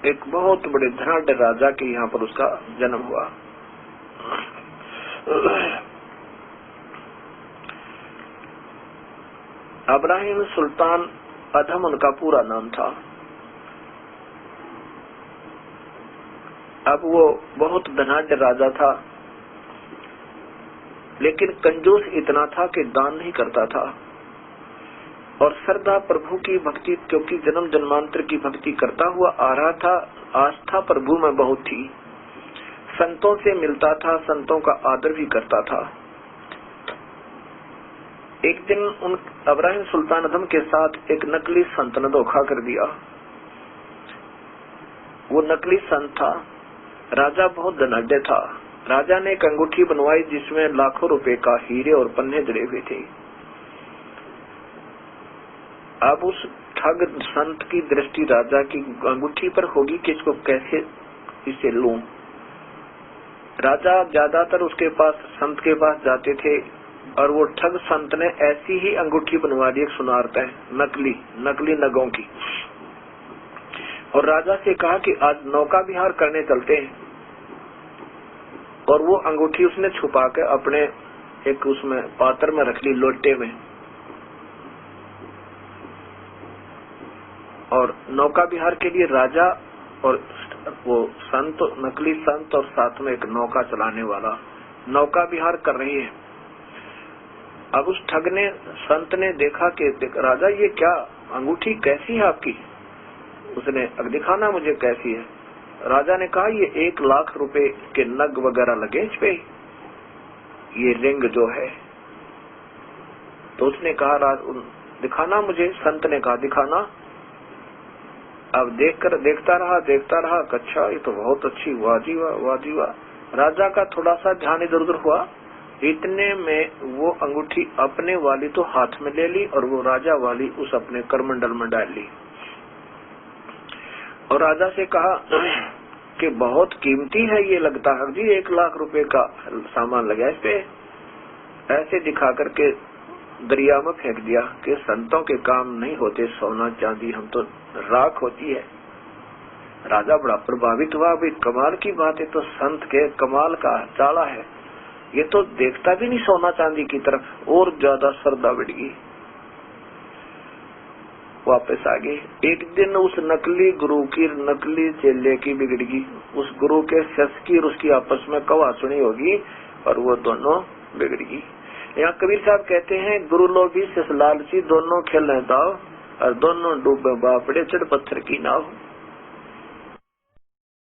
एक बहुत बड़े धनाढ़ राजा के यहाँ पर उसका जन्म हुआ। अब्राहिम सुल्तान अधम उनका पूरा नाम था। अब वो बहुत धनाढ़ राजा था, लेकिन कंजूस इतना था कि दान नहीं करता था। और श्रद्धा प्रभु की भक्ति, क्योंकि जन्म जन्मांतर की भक्ति करता हुआ आ रहा था, आस्था प्रभु में बहुत थी। संतों से मिलता था, संतों का आदर भी करता था। एक दिन उन अब्राहिम सुल्तान अधम के साथ एक नकली संत ने धोखा कर दिया। वो नकली संत था, राजा बहुत धनाढ़ था। राजा ने एक अंगूठी बनवाई जिसमें लाखों रुपए का हीरे और पन्ने जड़े हुए थे। अब उस ठग संत की दृष्टि राजा की अंगूठी पर होगी कि इसको कैसे इसे लूं। राजा ज्यादातर उसके पास, संत के पास जाते थे और वो ठग संत ने ऐसी ही अंगूठी बनवा दी, सुनारता है, नकली नगों की। और राजा से कहा कि आज नौका विहार करने चलते हैं। और वो अंगूठी उसने छुपा के अपने एक उसमें पात्र में रख ली, लोटे में। और नौका विहार के लिए राजा और वो संत, नकली संत और साथ में एक नौका चलाने वाला नौका विहार कर रही है। अब उस ठग ने, संत ने देखा कि राजा ये क्या अंगूठी कैसी है आपकी। उसने दिखाना मुझे कैसी है। राजा ने कहा ये 1 लाख रुपए के नग वगैरह लगे इस पे, ये रिंग जो है। तो उसने कहा दिखाना मुझे। संत ने कहा दिखाना। अब देखता रहा, अच्छा ये तो बहुत अच्छी, वाजी वाह। राजा का थोड़ा सा ध्यान इधर उधर हुआ, इतने में वो अंगूठी अपने वाली तो हाथ में ले ली और वो राजा वाली उस अपने करमंडल में डाल ली। और राजा से कहा कि बहुत कीमती है ये, लगता है जी 1 लाख रुपए का सामान लगा इस पे। ऐसे दिखा करके दरिया में फेंक दिया कि संतों के काम नहीं होते सोना चांदी, हम तो राख होती है। राजा बड़ा प्रभावित हुआ, भाई कमाल की बात है, तो संत के कमाल का चाला है, ये तो देखता भी नहीं सोना चांदी की तरफ, और ज्यादा श्रद्धा बढ़ गई। वापस आ गए। एक दिन उस नकली गुरु की, नकली चेले की बिगड़ गई, उस गुरु के शिष्य की और उसकी आपस में कवा सुनी होगी और वो दोनों बिगड़ गई। यहाँ कबीर साहब कहते हैं, गुरु लोभी शिष्य लालची, दोनों खेल दाव और दोनों डूबे बापड़े चढ़ पत्थर की नाव।